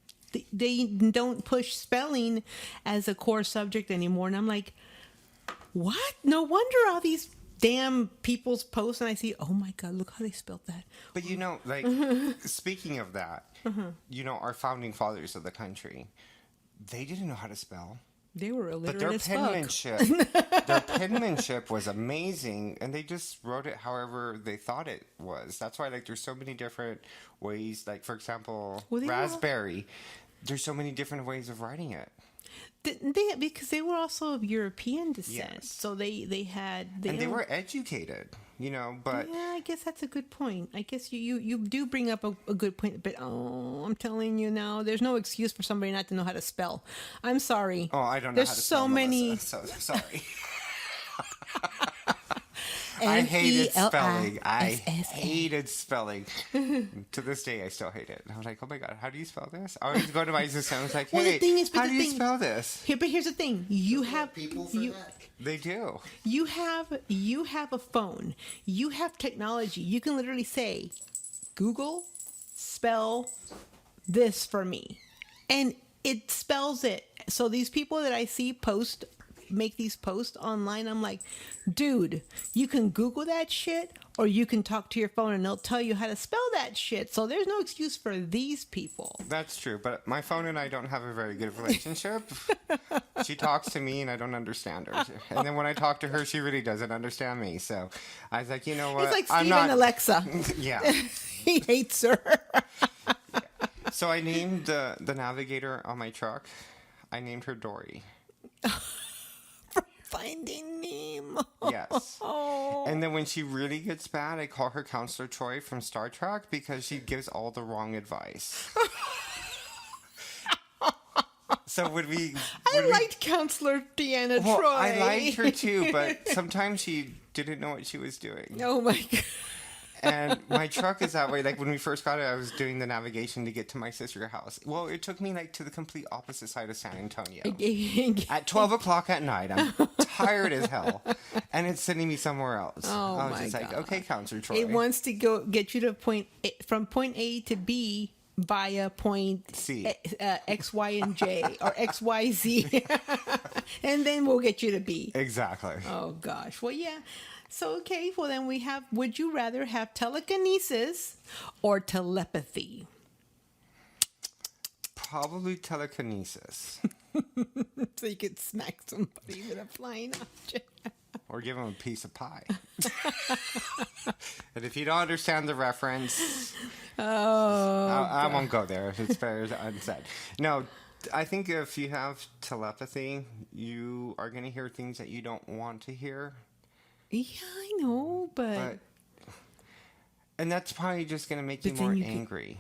They don't push spelling as a core subject anymore, and I'm like, what? No wonder all these damn people's posts, and I see, oh my God, look how they spelled that. But speaking of that, our founding fathers of the country, they didn't know how to spell. They were But illiterate their as fuck. penmanship was amazing, and they just wrote it however they thought it was. That's why, there's so many different ways. Like, for example, Well, they were all- raspberry. There's so many different ways of writing it. Because they were also of European descent, Yes. so they They were educated, but Yeah, I guess that's a good point. I guess you do bring up a good point, but I'm telling you now, there's no excuse for somebody not to know how to spell. I'm sorry. oh, I don't know There's how to so spell, many. Melissa, so sorry. I hated spelling. I hated spelling. To this day, I still hate it. I was like, oh my God, how do you spell this? I always go to my assistant. I was like, hey, Well, the thing is, but how the do you thing- spell this? But here's the thing: you have people for you, that. They do. you have a phone. You have technology. You can literally say, Google, spell this for me, and it spells it. So these people that I see make these posts online, I'm like, dude, you can Google that shit, or you can talk to your phone and they'll tell you how to spell that shit. So there's no excuse for these people. That's true, but my phone and I don't have a very good relationship. She talks to me and I don't understand her. And then when I talk to her, she really doesn't understand me. So I was like, you know what? It's like Steve and Alexa. Yeah. He hates her. So I named the navigator on my truck. I named her Dory. Finding Nemo. name. Yes. And then when she really gets mad, I call her Counselor Troy from Star Trek because she gives all the wrong advice. So I liked Counselor Deanna Troy. I liked her too, but sometimes she didn't know what she was doing. Oh my God. And my truck is that way. Like when we first got it, I was doing the navigation to get to my sister's house. Well, it took me like to the complete opposite side of San Antonio. At 12 o'clock at night, I'm tired as hell. And it's sending me somewhere else. Oh I was my just like, God. okay, Counselor Troy. It wants to get you to from point A to B via point C. X, Y, and J, or X, Y, Z. And then we'll get you to B. Exactly. Oh gosh. Well, yeah. So, okay. Well, then we have, would you rather have telekinesis or telepathy? Probably telekinesis. So you could smack somebody with a flying object. Or give him a piece of pie. And if you don't understand the reference, I won't go there. It's better unsaid. No, I think if you have telepathy, you are going to hear things that you don't want to hear. Yeah, I know, but and that's probably just going to make you more angry.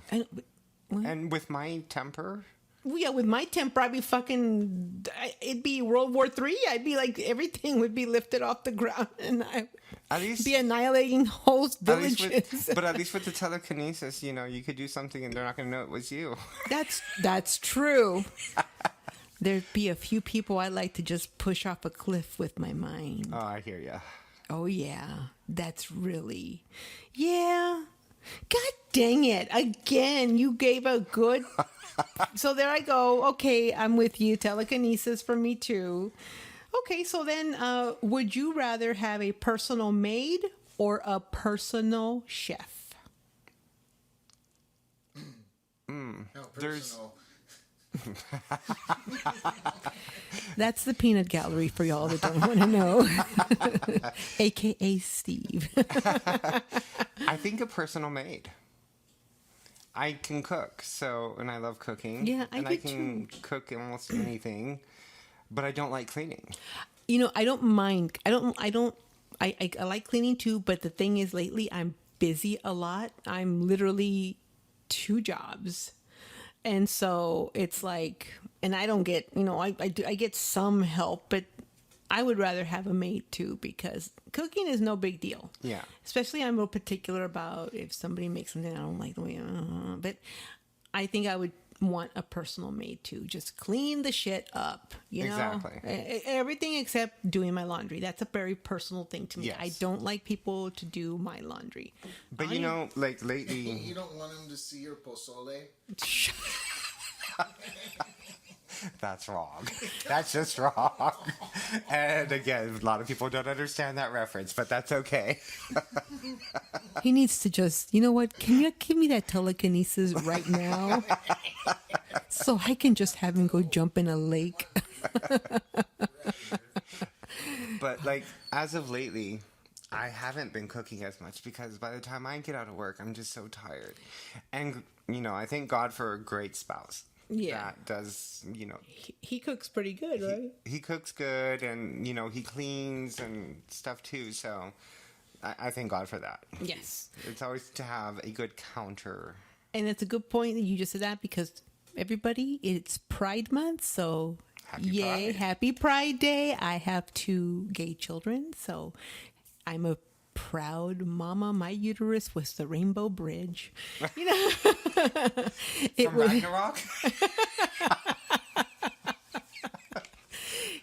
And with my temper... Yeah, with my temper, I'd be it'd be World War III. I'd be like, everything would be lifted off the ground and I'd be annihilating whole villages. But at least with the telekinesis, you could do something and they're not going to know it was you. That's true. There'd be a few people I'd like to just push off a cliff with my mind. Oh, I hear ya. Oh, yeah. That's really... Yeah. God dang it. Again, you gave a good... So there I go. Okay, I'm with you. Telekinesis for me too. Okay, so then would you rather have a personal maid or a personal chef? No, personal. That's the peanut gallery for y'all that don't want to know. AKA Steve. I think a personal maid. I can cook, and I love cooking. Yeah, I can cook almost anything, but I don't like cleaning. I don't mind. I like cleaning too, but the thing is lately I'm busy a lot. I'm literally 2 jobs. And so it's like, and I don't get, I get some help, but I would rather have a maid too, because cooking is no big deal. Yeah. Especially I'm real particular about if somebody makes something I don't like the way, but I think I would want a personal maid too. Just clean the shit up, Exactly. Everything except doing my laundry. That's a very personal thing to me. Yes. I don't like people to do my laundry. But like lately... You don't want them to see your pozole? That's wrong. That's just wrong. And again, a lot of people don't understand that reference, but that's okay. He needs to just, you know what? Can you give me that telekinesis right now? So I can just have him go jump in a lake. But like, as of lately, I haven't been cooking as much because by the time I get out of work, I'm just so tired. And, I thank God for a great spouse. Yeah. That does, He cooks pretty good, right? He cooks good and, he cleans and stuff too. So I thank God for that. Yes. It's always to have a good counter. And it's a good point that you just said that because everybody, it's Pride Month. So happy Pride Day. I have 2 gay children. So I'm a proud mama. My uterus was the Rainbow Bridge. From Ragnarok?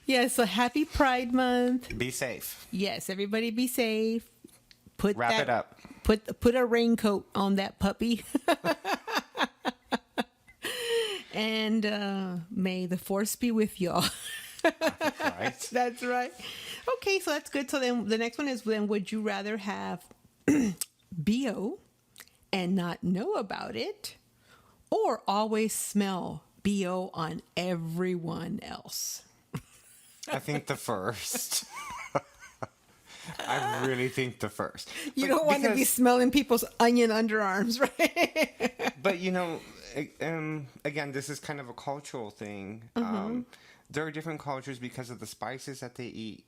Yeah, so happy Pride Month. Be safe. Yes, everybody be safe. Wrap it up. Put a raincoat on that puppy. And may the force be with y'all. Right. That's right. Okay, so that's good. So then the next one is, would you rather have BO and not know about it, or always smell BO on everyone else? I think the first. I really think the first. You don't want to be smelling people's onion underarms, right? But again, this is kind of a cultural thing. There are different cultures because of the spices that they eat.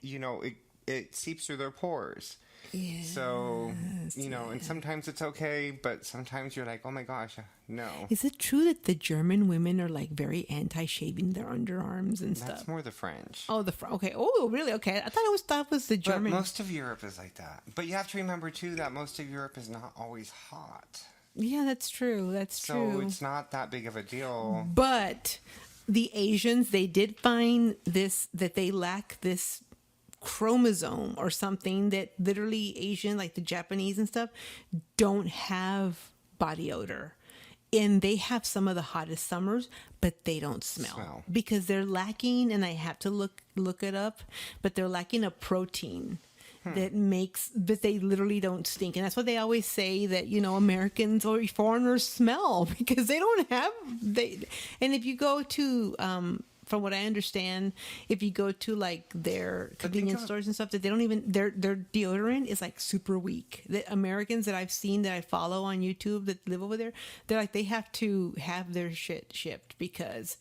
it seeps through their pores. Yeah. So, and sometimes it's okay, but sometimes you're like, oh my gosh, no. Is it true that the German women are like very anti-shaving their underarms and That's stuff? more the French. Oh, okay. Oh, really? Okay. I thought it was the But German. most of Europe is like that. But you have to remember, too, that most of Europe is not always hot. Yeah, that's true. That's true. So it's not that big of a deal. But the Asians, they did find that they lack this chromosome or something, that literally Asian, like the Japanese and stuff, don't have body odor. And they have some of the hottest summers, but they don't smell. Because they're lacking, and I have to look it up, but they're lacking a protein that they literally don't stink. And that's what they always say, that, Americans or foreigners smell, because they don't have, and if you go to, from what I understand, if you go to like their convenience stores and stuff, that they don't even, their deodorant is like super weak. The Americans that I've seen, that I follow on YouTube, that live over there, they're like, they have to have their shit shipped because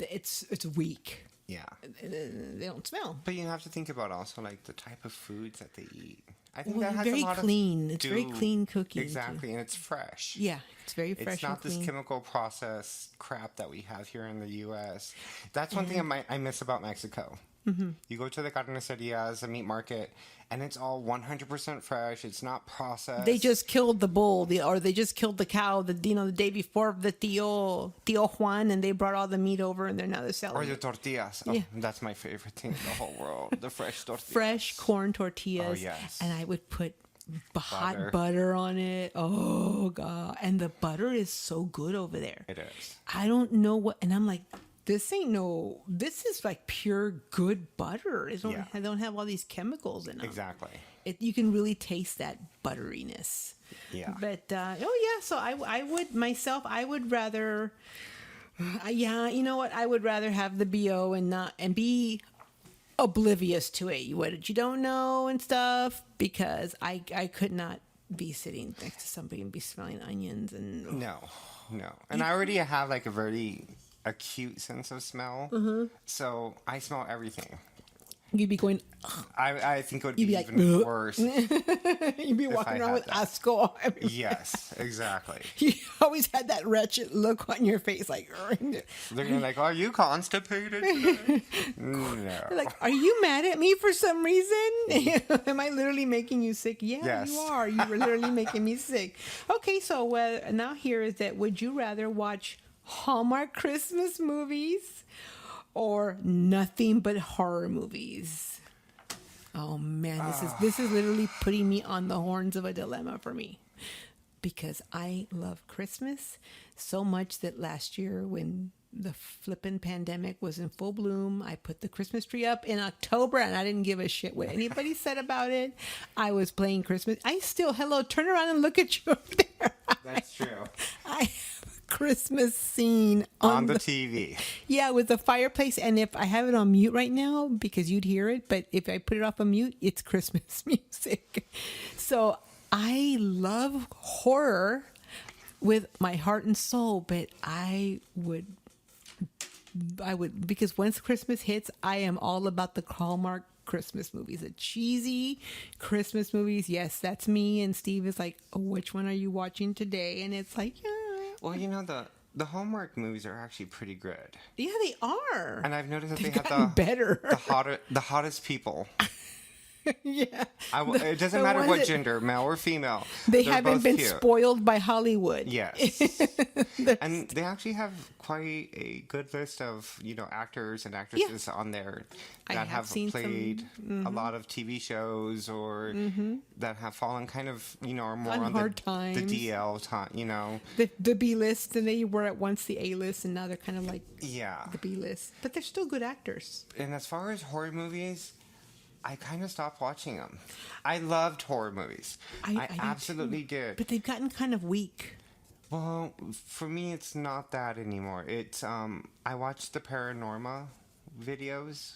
it's weak. Yeah. They don't smell. But you have to think about also like the type of foods that they eat. I think Well, that has very a lot clean. to It's do. very clean cooking. Exactly, and it's fresh. Yeah, it's very fresh. It's not and this clean. chemical process crap that we have here in the U.S. That's one thing I miss about Mexico. Mm-hmm. You go to the carnicerias, the meat market, and it's all 100% fresh. It's not processed. They just killed the bull, or they just killed the cow. The day before, the Tio Juan, and they brought all the meat over, and now they're selling Or the it. tortillas. Oh, Yeah. that's my favorite thing in the whole world. The fresh tortillas. Fresh corn tortillas. Oh, yes. And I would put hot Butter. butter on it. Oh god! And the butter is so good over there. It is. I don't know what, and I'm like, this is like pure good butter. I don't have all these chemicals in them. Exactly. You can really taste that butteriness. Yeah. But so I would rather, you know what? I would rather have the BO and be oblivious to it. What you don't know and stuff, because I could not be sitting next to somebody and be smelling onions and No. And I already have like a very acute sense of smell. Mm-hmm. So I smell everything. you'd be going. I think it would You'd be be like, even "Ugh." worse. You'd be If walking I around had with that. asco. Yes, exactly. You always had that wretched look on your face, like. They're gonna be like, "Are you constipated today?" No. Like, are you mad at me for some reason? Am I literally making you sick? Yeah, Yes. you are. You were literally making me sick. Okay, so now here is that. Would you rather watch Hallmark Christmas movies or nothing but horror movies? Oh man, this is literally putting me on the horns of a dilemma for me, because I love Christmas so much that last year, when the flippin' pandemic was in full bloom, I put the Christmas tree up in October, and I didn't give a shit what anybody said about it. I was playing Christmas. Turn around and look at you up there. That's true. I have a Christmas scene On the TV. yeah, with the fireplace. And if I have it on mute right now, because you'd hear it, but if I put it off on mute, it's Christmas music. So I love horror with my heart and soul, but I would, because once Christmas hits, I am all about the Hallmark Christmas movies, the cheesy Christmas movies. Yes, that's me. And Steve is like, oh, which one are you watching today? And it's like, yeah. Well, the Hallmark movies are actually pretty good. Yeah, they are. And I've noticed that They've they have gotten better. the hottest people. Yeah. It doesn't the matter ones what that- gender, male or female. They They're haven't both been cute. spoiled by Hollywood. Yes. And they actually have quite a good list of, actors and actresses on there I that have have seen some- played a lot of TV shows, or that have fallen kind of, are more On on hard the times. DL time, The B list, and they were at once the A list, and now they're kind of like Yeah. the B list. But they're still good actors. And as far as horror movies, I kind of stopped watching them. I loved horror movies. I do absolutely too. did. But they've gotten kind of weak. Well, for me, it's not that anymore. It's I watched the Paranorma videos,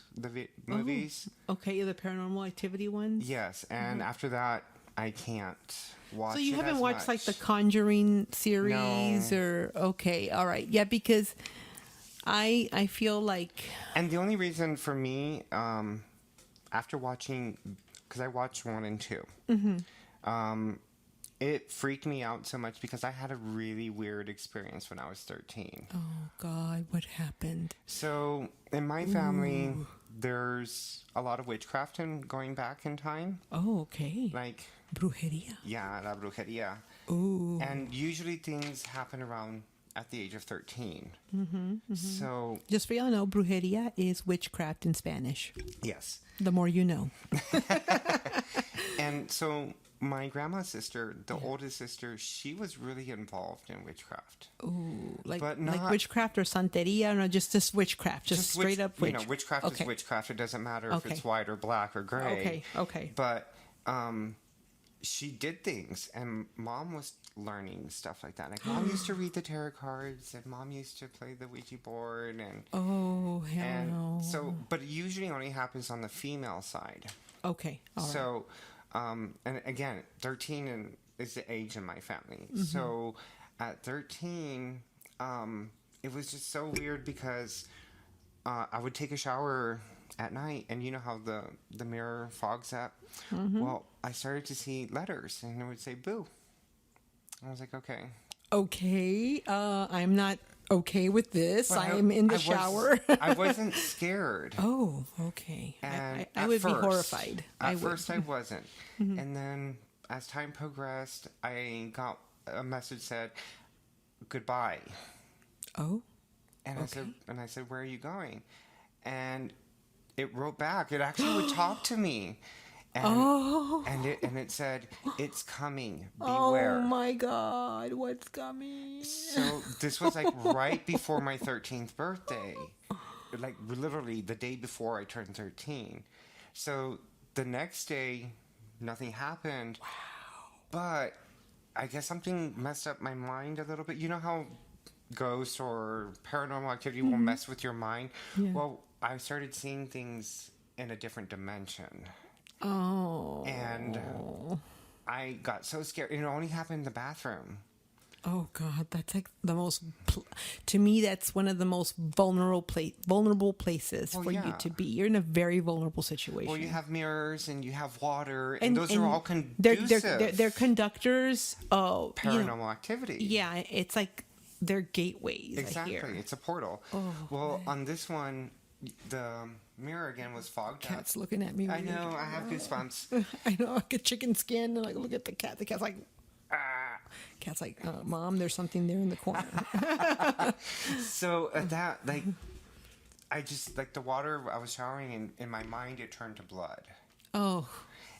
movies. Okay, the Paranormal Activity ones. Yes, and after that, I can't watch. So you it haven't as watched like the much. Conjuring series, No. or okay, all right, yeah, because I feel like And the only reason for me, after watching, because I watched 1 and 2, it freaked me out so much because I had a really weird experience when I was 13. Oh, God, what happened? So, in my family, there's a lot of witchcraft and going back in time. Oh, okay. Like, Brujeria. yeah, la brujeria. Ooh. And usually things happen around at the age of 13. So, Just for y'all know, brujeria is witchcraft in Spanish. yes. The more you know. And so my grandma's sister, the oldest sister, she was really involved in witchcraft. Ooh, like But like not- witchcraft or santeria? No, just witchcraft, just straight up You witchcraft. know, witchcraft Okay. is witchcraft. It doesn't matter if Okay. it's white or black or gray. Okay. But she did things, and Mom was learning stuff like that. Like, Mom used to read the tarot cards, and Mom used to play the Ouija board, and Oh, hell and no. so. But it usually only happens on the female side. Okay, all right. So, and again, 13 is the age in my family. Mm-hmm. So, at 13, it was just so weird because I would take a shower at night, and you know how the mirror fogs up? Mm-hmm. Well, I started to see letters, and it would say boo. I was like, okay. Okay, I'm not okay with this. But I'm in the I was- shower. I wasn't scared. Oh, okay. And I at would be first- horrified. At I would. first, I wasn't. And then, as time progressed, I got a message said, "Goodbye." Oh, And I said, "Where are you going?" And it wrote back. It actually would talk to me. And it said, "It's coming. Beware." oh my God, what's coming? So this was like right before my 13th birthday. Like literally the day before I turned 13. So the next day, nothing happened. Wow. But I guess something messed up my mind a little bit. You know how ghosts or paranormal activity will mess with your mind? Yeah. Well, I started seeing things in a different dimension. Oh. And I got so scared. It only happened in the bathroom. Oh God, that's like the most. To me, that's one of the most vulnerable places Well, for you yeah. to be. You're in a very vulnerable situation. Well, you have mirrors and you have water, and those are all they're, conducive. they're conductors. Oh, Paranormal activity. Yeah, it's like they're gateways. Exactly. I hear. It's a portal. Oh, well, on this one, the mirror again was fogged up. Cat's looking at me. I weird. know. I have goosebumps. I know. Like a chicken skin. And like, look at the cat. The cat's like. Ah. Cat's like, Mom, there's something there in the corner. So that, like, I just, like, the water I was showering in my mind, it turned to blood. Oh.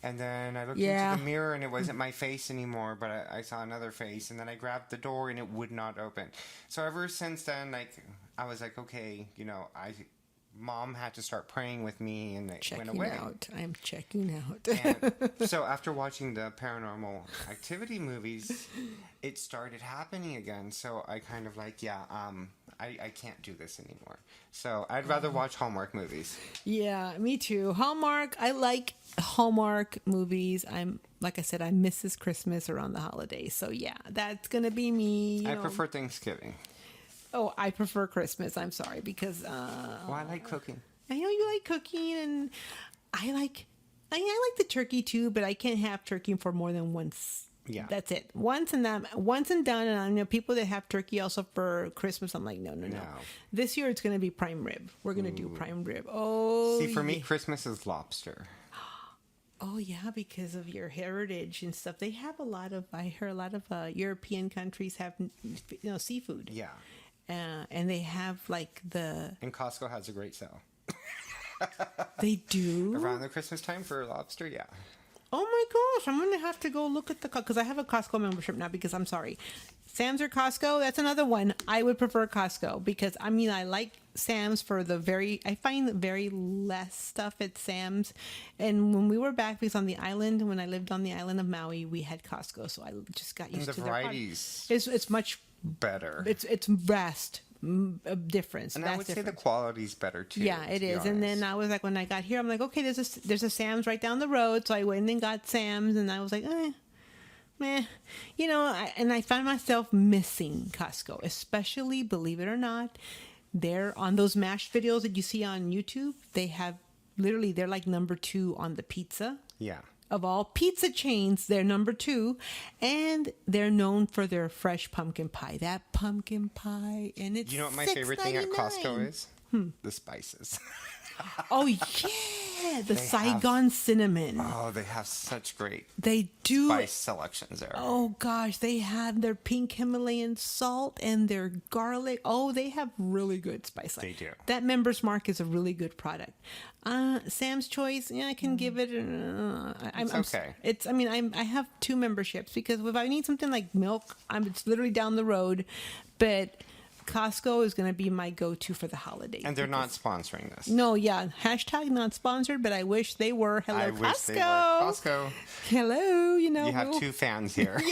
And then I looked Yeah. into the mirror and it wasn't my face anymore, but I saw another face. And then I grabbed the door and it would not open. So ever since then, like, I was like, okay, you know, Mom had to start praying with me, and it went away. Out. I'm checking out. And so after watching the Paranormal Activity movies, it started happening again. So I kind of like, I can't do this anymore. So I'd rather watch Hallmark movies. Yeah, me too. Hallmark. I like Hallmark movies. Like I said, I miss this Christmas around the holidays. So yeah, that's gonna be me. I prefer Thanksgiving. Oh, I prefer Christmas. I'm sorry because Well, I like cooking. I know you like cooking, and I like the turkey too. But I can't have turkey for more than once. Yeah. That's it. Once and done. And I know people that have turkey also for Christmas. I'm like, no. This year it's gonna be prime rib. We're gonna do prime rib. Oh, See, for me, Christmas is lobster. Oh yeah, because of your heritage and stuff. They have a lot of. I heard a lot of European countries have seafood. Yeah. And they have like And Costco has a great sale. They do Around the Christmas time for lobster, yeah. Oh my gosh, I'm gonna have to go look at because I have a Costco membership now. Because I'm sorry, Sam's or Costco. That's another one. I would prefer Costco because I like Sam's for I find very less stuff at Sam's. And when we were back, because on the island, when I lived on the island of Maui, we had Costco, so I just got used And to the varieties. It's much better. It's vast difference. And I would say the quality's better too. Yeah, it is. And then I was like, when I got here, I'm like, okay, there's a Sam's right down the road. So I went and got Sam's, and I was like, meh. And I found myself missing Costco, especially, believe it or not, they're on those MASH videos that you see on YouTube. They have literally, they're like number 2 on the pizza. Yeah. Of all pizza chains, they're number 2, and they're known for their fresh pumpkin pie. That pumpkin pie, and it's You know what my favorite thing at Costco is? The spices. Oh yeah, the They Saigon cinnamon. Oh, they have such great They do. spice selections there. Oh gosh, they have their pink Himalayan salt and their garlic. Oh, they have really good spice. They do. That Members Mark is a really good product. Sam's Choice, yeah, I can give it. It's okay. I have 2 memberships because if I need something like milk, it's literally down the road, but Costco is going to be my go-to for the holidays. And they're not sponsoring this. No, yeah. Hashtag not sponsored, but I wish they were. Hello, I Costco. wish they were. Costco. Hello, You have 2 fans here.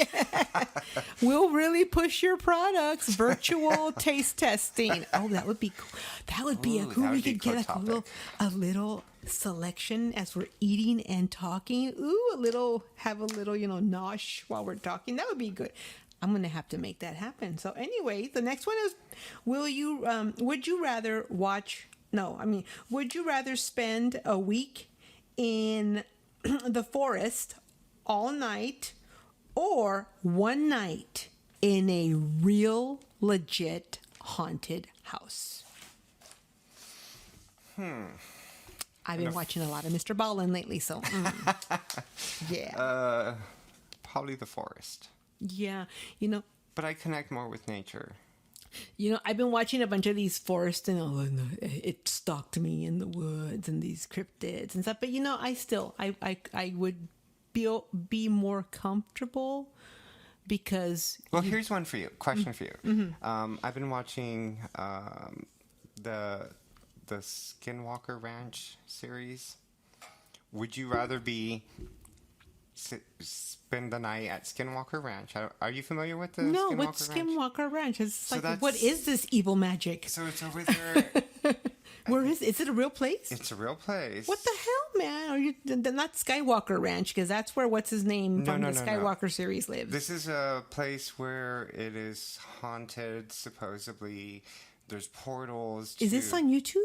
We'll really push your products. Virtual taste testing. Oh, that would be cool. That would be Ooh, cool. that We would be could a get cool a little selection as we're eating and talking. Ooh, have a little, nosh while we're talking. That would be good. I'm going to have to make that happen. So anyway, the next one is, would you rather spend a week in the forest all night or one night in a real legit haunted house? I've been watching a lot of Mr. Ballin lately, so yeah. Probably the forest. Yeah, But I connect more with nature. I've been watching a bunch of these forests, and it stalked me in the woods and these cryptids and stuff. But I would be more comfortable because. Well, here's one for you. Question for you. Mm-hmm. I've been watching the Skinwalker Ranch series. Would you rather spend the night at Skinwalker Ranch? Are you familiar with the No, Skinwalker what's Ranch? Skinwalker Ranch? It's So like, what is this evil magic? So it's over there. Where is it? Is it a real place? It's a real place. What the hell, man? Are you not Skywalker Ranch? Because that's where what's his name from the Skywalker series lives. This is a place where it is haunted. Supposedly, there's portals. Is this on YouTube?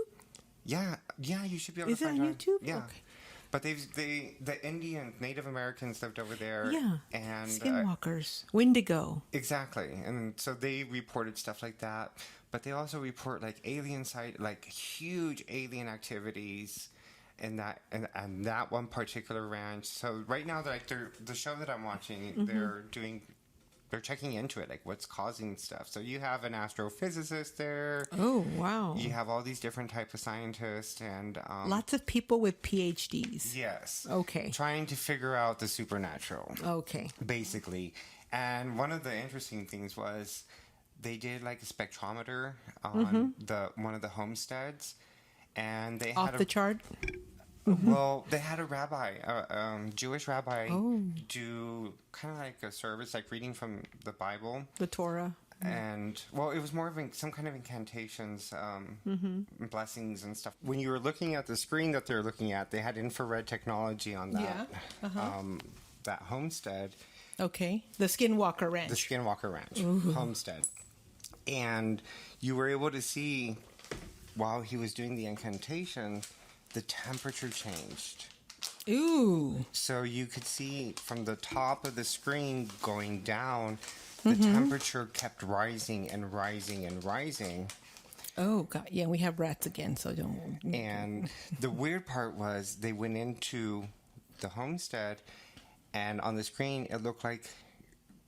Yeah. You should be able to find it on YouTube? Yeah. Okay. But the Indian Native Americans lived over there. Yeah. And Skinwalkers. Wendigo. Exactly. And so they reported stuff like that. But they also report like huge alien activities in that one particular ranch. So right now, the show that I'm watching, Mm-hmm. they're checking into it, like what's causing stuff. So you have an astrophysicist there. Oh, wow. You have all these different types of scientists and Lots of people with PhDs. Yes. Okay. Trying to figure out the supernatural. Okay. Basically. And one of the interesting things was they did like a spectrometer on one of the homesteads, and they Off had the chart? Well, they had a rabbi, Jewish rabbi, Oh. do kind of like a service, like reading from the Bible. The Torah. And, well, it was more of some kind of incantations, blessings and stuff. When you were looking at the screen that they're looking at, they had infrared technology on that, that homestead. Okay. The Skinwalker Ranch. The Skinwalker Ranch homestead. And you were able to see, while he was doing the incantation, the temperature changed. Ooh. So you could see from the top of the screen going down, the temperature kept rising and rising and rising. Oh, God. Yeah, we have rats again, so don't. And the weird part was they went into the homestead, and on the screen it looked like,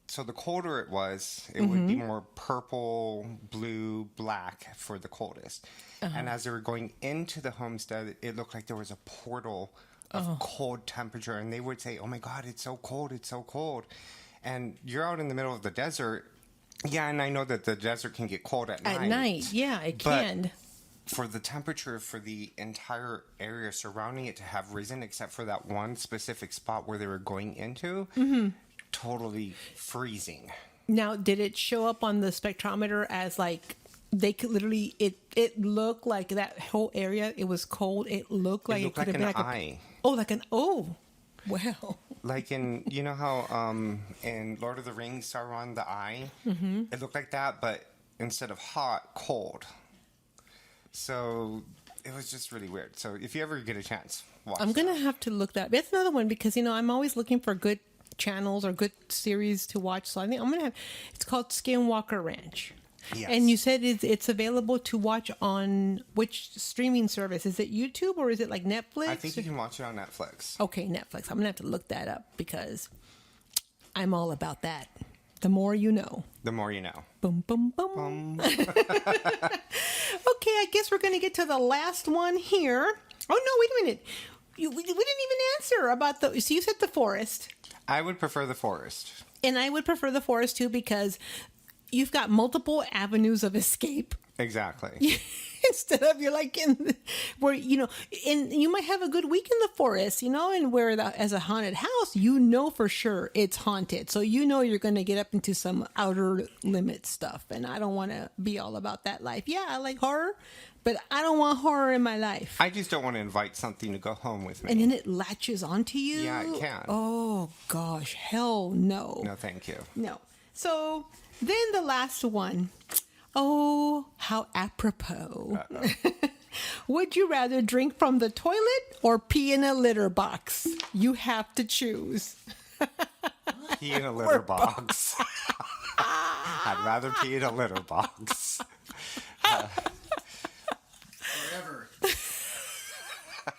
so the colder it was, it would be more purple, blue, black for the coldest. And as they were going into the homestead, it looked like there was a portal of cold temperature. And they would say, oh my God, it's so cold, it's so cold. And you're out in the middle of the desert. Yeah, and I know that the desert can get cold at night. At night, yeah, it can. For the temperature for the entire area surrounding it to have risen, except for that one specific spot where they were going into, totally freezing. Now, did it show up on the spectrometer as like they could literally? It looked like that whole area. It was cold. It looked like It looked like an eye. Well. Like in, you know how in Lord of the Rings, Sauron, the eye? It looked like that, but instead of hot, cold. So it was just really weird. So if you ever get a chance, watch I'm going to have to look that. That's another one because, I'm always looking for good channels or good series to watch. So I think I'm going to have, it's called Skinwalker Ranch. Yes. And you said it's available to watch on which streaming service? Is it YouTube or is it like Netflix? I think you can watch it on Netflix. Okay, Netflix. I'm going to have to look that up because I'm all about that. The more you know. The more you know. Boom, boom, boom. Okay, I guess we're going to get to the last one here. Oh, no, wait a minute. We didn't even answer about the... So you said the forest. I would prefer the forest. And I would prefer the forest, too, because you've got multiple avenues of escape. Exactly. Instead of you're like where, and you might have a good week in the forest, and where as a haunted house, for sure it's haunted. So, you're going to get up into some outer limit stuff. And I don't want to be all about that life. Yeah, I like horror, but I don't want horror in my life. I just don't want to invite something to go home with me. And then it latches onto you. Yeah, it can. Oh, gosh. Hell no. No, thank you. No. So then the last one. Oh, how apropos. Would you rather drink from the toilet or pee in a litter box? You have to choose. Pee in a litter box. I'd rather pee in a litter box. Forever.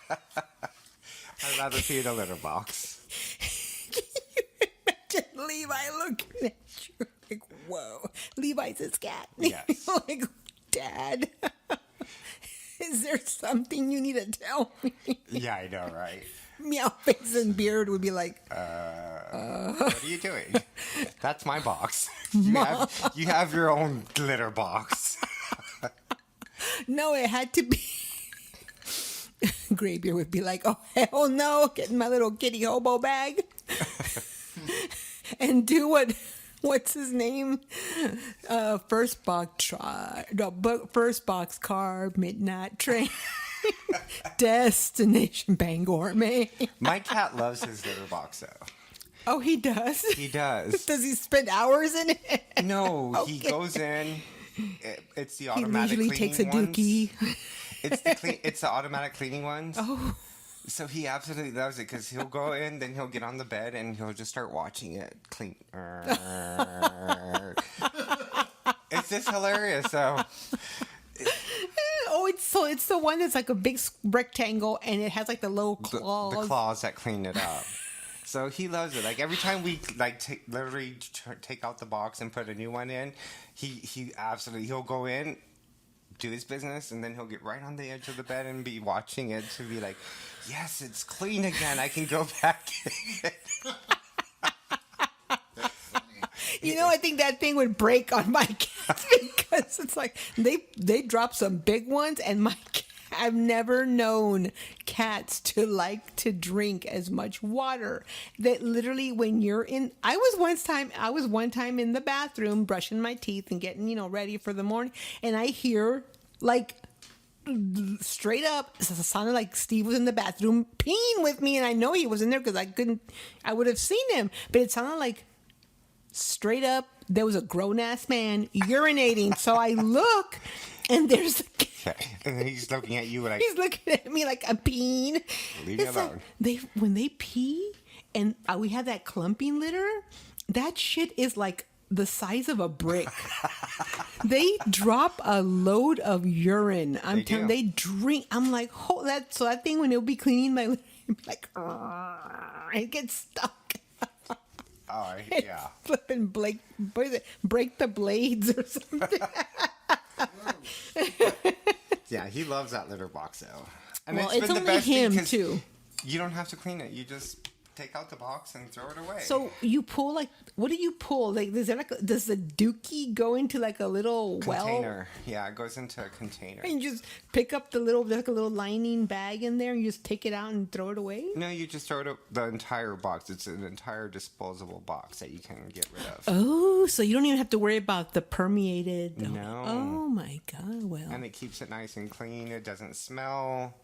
I'd rather pee in a litter box. Can you imagine Levi looking at you like, whoa. Levi's his cat. Yes. Like, Dad, is there something you need to tell me? Yeah, I know, right? Meow face and beard would be like, What are you doing? That's my box. You have your own litter box. no, it had to be. Graybeard would be like, oh, hell no, get in my little kitty hobo bag and do what's his name? First box car, midnight train, destination Bangor, May. My cat loves his litter box, though. Oh, he does? He does. Does he spend hours in it? No, Okay. he goes in. It's the He automatic usually cleaning takes a ones. dookie. It's the automatic cleaning ones. Oh. So he absolutely loves it because he'll go in, then he'll get on the bed and he'll just start watching it clean. It's just hilarious. So Oh, it's the one that's like a big rectangle and it has like the little claws. the claws that clean it up. So he loves it. Like every time we literally take out the box and put a new one in, he'll go in, do his business, and then he'll get right on the edge of the bed and be watching it to be like, yes, it's clean again. I can go back in. I think that thing would break on my cats because it's like they drop some big ones, and I've never known cats to like to drink as much water. That literally when you're in, I was one time in the bathroom brushing my teeth and getting, ready for the morning. And I hear like straight up, it sounded like Steve was in the bathroom peeing with me. And I know he was in there because I would have seen him, but it sounded like straight up, there was a grown ass man urinating. So I look and there's And then he's looking at you like, he's looking at me like I'm peeing. Leave me It's like alone. when they pee and we have that clumping litter, that shit is like the size of a brick. They drop a load of urine. I'm telling they drink. I'm like, so that thing when it'll be cleaning my litter, it'll be like, it gets stuck. oh, yeah. Flipping break the blades or something. Yeah, he loves that litter box, though. And Well, it's it's been the only best thing him 'cause too. You don't have to clean it. You just take out the box and throw it away. So you pull what do you pull? Like, does the dookie go into like a little container. Yeah, it goes into a container. And you just pick up there's like a little lining bag in there and you just take it out and throw it away? No, you just throw the entire box. It's an entire disposable box that you can get rid of. Oh, so you don't even have to worry about the permeated. No. Oh my God. Well, And it keeps it nice and clean. It doesn't smell.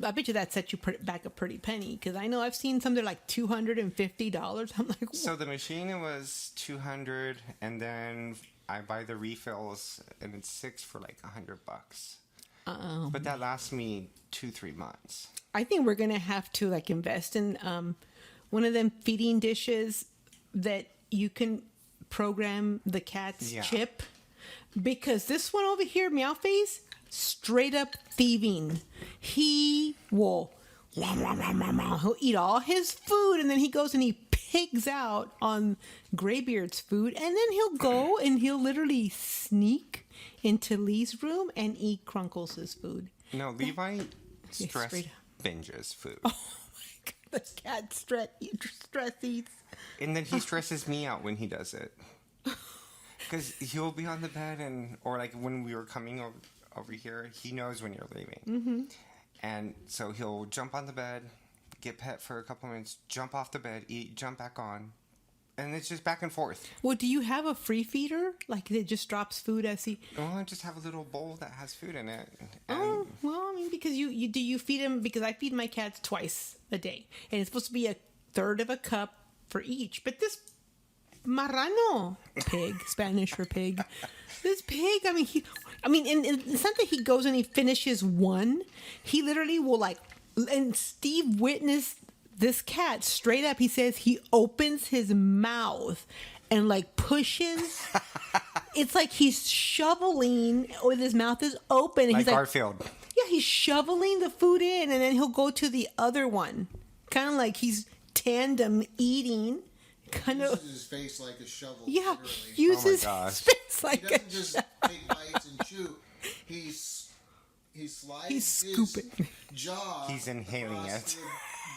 I bet you that sets you back a pretty penny because I know I've seen some that are like $250. I'm like, So the machine, it was $200, and then I buy the refills, and it's $6 for like $100. But that lasts me 2-3 months. I think we're gonna have to like invest in one of them feeding dishes that you can program the cat's chip, because this one over here, Meowface, straight up thieving. He will he'll eat all his food, and then he goes and he pigs out on Graybeard's food, and then he'll go and he'll literally sneak into Lee's room and eat Crunkles' food. No, Levi stress straight up. binges food. Oh my god, the cat stress eats. And then he stresses me out when he does it. Because he'll be on the bed, or like when we were coming over here, he knows when you're leaving. Mm-hmm. And so he'll jump on the bed, get pet for a couple minutes, jump off the bed, eat, jump back on. And it's just back and forth. Well, do you have a free feeder? Like it just drops food as he... Well, I just have a little bowl that has food in it. Oh, well, I mean, because you feed him... Because I feed my cats twice a day. And it's supposed to be a third of a cup for each. But this marrano, pig, Spanish for pig, this pig, I mean, and it's not that he goes and he finishes one. He literally will like... And Steve witnessed this cat straight up. He says he opens his mouth and like pushes. It's like he's shoveling with his mouth is open. And like he's like, Garfield. Yeah, he's shoveling the food in, and then he'll go to the other one. Kind of like he's tandem eating. Kind of. He uses his face like a shovel. Yeah, literally. he uses gosh. his face like He a doesn't just take bites and chew. He slides He's scooping. his jaw. He's inhaling across it.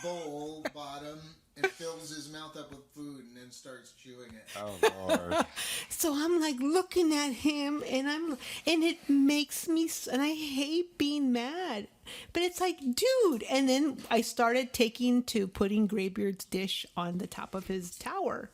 The bowl bottom and fills his mouth up with food and then starts chewing it. Oh Lord. So I'm like looking at him, and it makes me, and I hate being mad, but it's like, dude. And then I started putting Graybeard's dish on the top of his tower.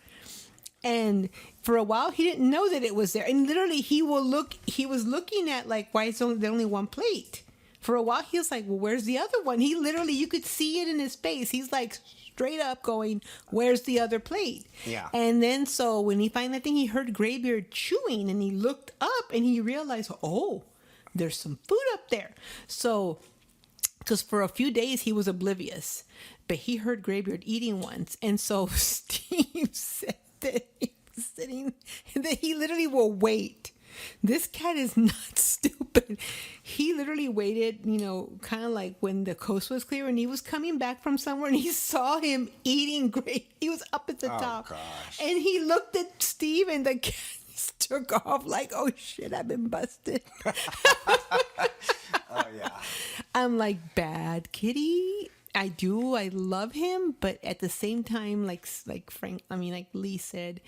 And for a while, he didn't know that it was there. And literally, he was looking at like, why is there only one plate? For a while, he was like, well, where's the other one? He literally, you could see it in his face. He's like straight up going, where's the other plate? Yeah. And then so when he finally, I think he heard Graybeard chewing, and he looked up and he realized, oh, there's some food up there. So, because for a few days he was oblivious, but he heard Graybeard eating once. And so Steve said that he was sitting, and that he literally will wait. This cat is not stupid. He literally waited, kind of like when the coast was clear and he was coming back from somewhere, and he saw him eating grape. He was up at the top. Gosh. And he looked at Steve, and the cat took off like, oh shit, I've been busted. Oh yeah. I'm like, bad kitty. I love him, but at the same time, like Lee said,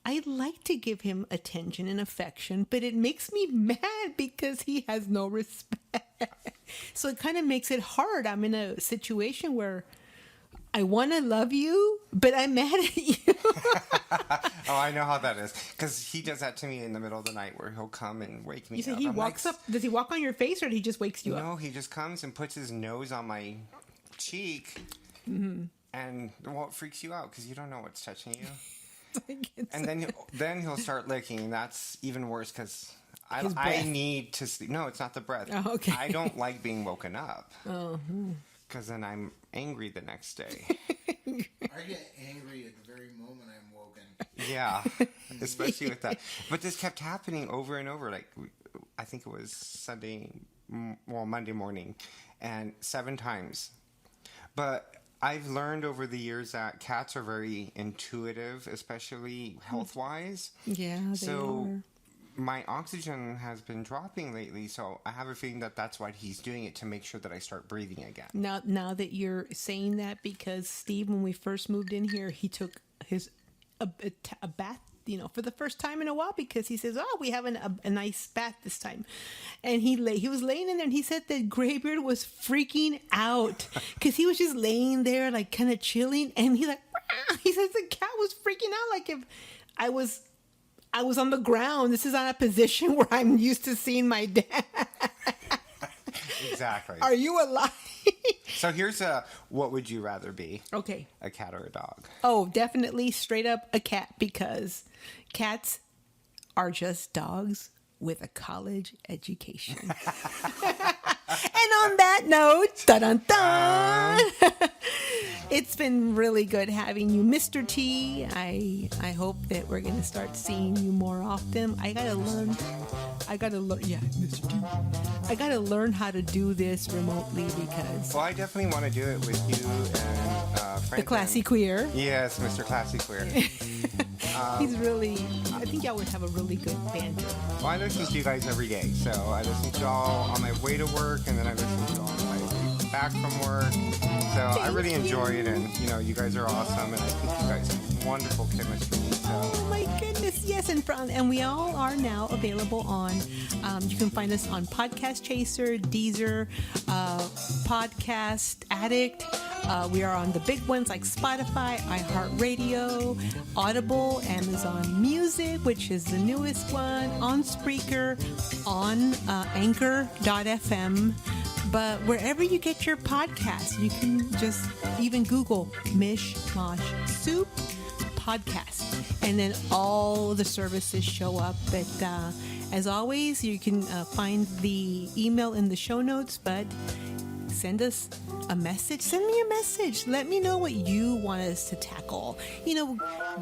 I like to give him attention and affection, but it makes me mad because he has no respect. So it kind of makes it hard. I'm in a situation where I want to love you, but I'm mad at you. Oh, I know how that is. Because he does that to me in the middle of the night, where he'll come and wake me You say up. he I'm walks like, up. Does he walk on your face, or he just wakes you up? No, he just comes and puts his nose on my cheek. Mm-hmm. And it freaks you out because you don't know what's touching you. It's And then he'll start licking, and that's even worse because His I breath. need to sleep. No, it's not the breath. Oh, okay. I don't like being woken up Oh, because then I'm angry the next day. I get angry at the very moment I'm woken. Yeah, especially with that. But this kept happening over and over. Like, I think it was Monday morning, and 7 times. But I've learned over the years that cats are very intuitive, especially health-wise. yeah, they So are. my oxygen has been dropping lately, so I have a feeling that that's why he's doing it, to make sure that I start breathing again. Now that you're saying that, because Steve, when we first moved in here, he took a bath, for the first time in a while, because he says, "Oh, we have a nice bath this time," and he was laying in there, and he said that Graybeard was freaking out because he was just laying there, like kind of chilling, and he says the cat was freaking out, like if I was on the ground. This is not a position where I'm used to seeing my dad. Exactly. Are you alive? So here's what would you rather be? Okay. A cat or a dog? Oh, definitely straight up a cat, because cats are just dogs with a college education. And on that note, dun-dun-dun, it's been really good having you, Mr. T. I hope that we're going to start seeing you more often. I got to learn, yeah, Mr. T. I got to learn how to do this remotely because... Well, I definitely want to do it with you and Frank. The Classy Queer. Yes, Mr. Classy Queer. He's really, I think y'all would have a really good banter. Well, I listen to you guys every day. So I listen to y'all on my way to work, and then I listen to y'all on my way back from work. So I really enjoy it, and you guys are awesome, and I think you guys have wonderful chemistry. So. Oh my goodness, yes, and we all are now available on. You can find us on Podcast Chaser, Deezer, Podcast Addict. We are on the big ones like Spotify, iHeartRadio, Audible, Amazon Music, which is the newest one, on Spreaker, on Anchor.fm. But wherever you get your podcasts, you can just even Google Mish Mosh Soup podcast, and then all the services show up. But as always, you can find the email in the show notes, but send us a message. Send me a message. Let me know what you want us to tackle.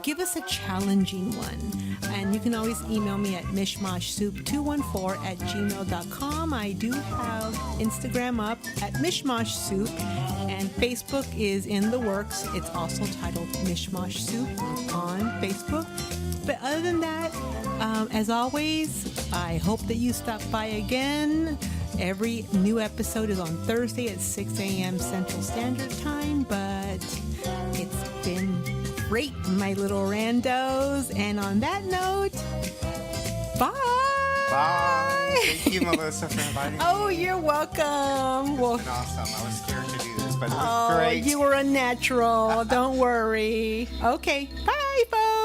Give us a challenging one. And you can always email me at mishmashsoup214@gmail.com. I do have Instagram up at mishmashsoup, and Facebook is in the works. It's also titled Mishmash Soup on Facebook. But other than that, as always, I hope that you stop by again. Every new episode is on Thursday at 6 a.m. Central Standard Time, but it's been great, my little randos. And on that note, bye. Bye. Thank you, Melissa, for inviting me. Oh, you're welcome. It's been awesome. I was scared to do this, but it was great. You were a natural. Don't worry. Okay. Bye, folks.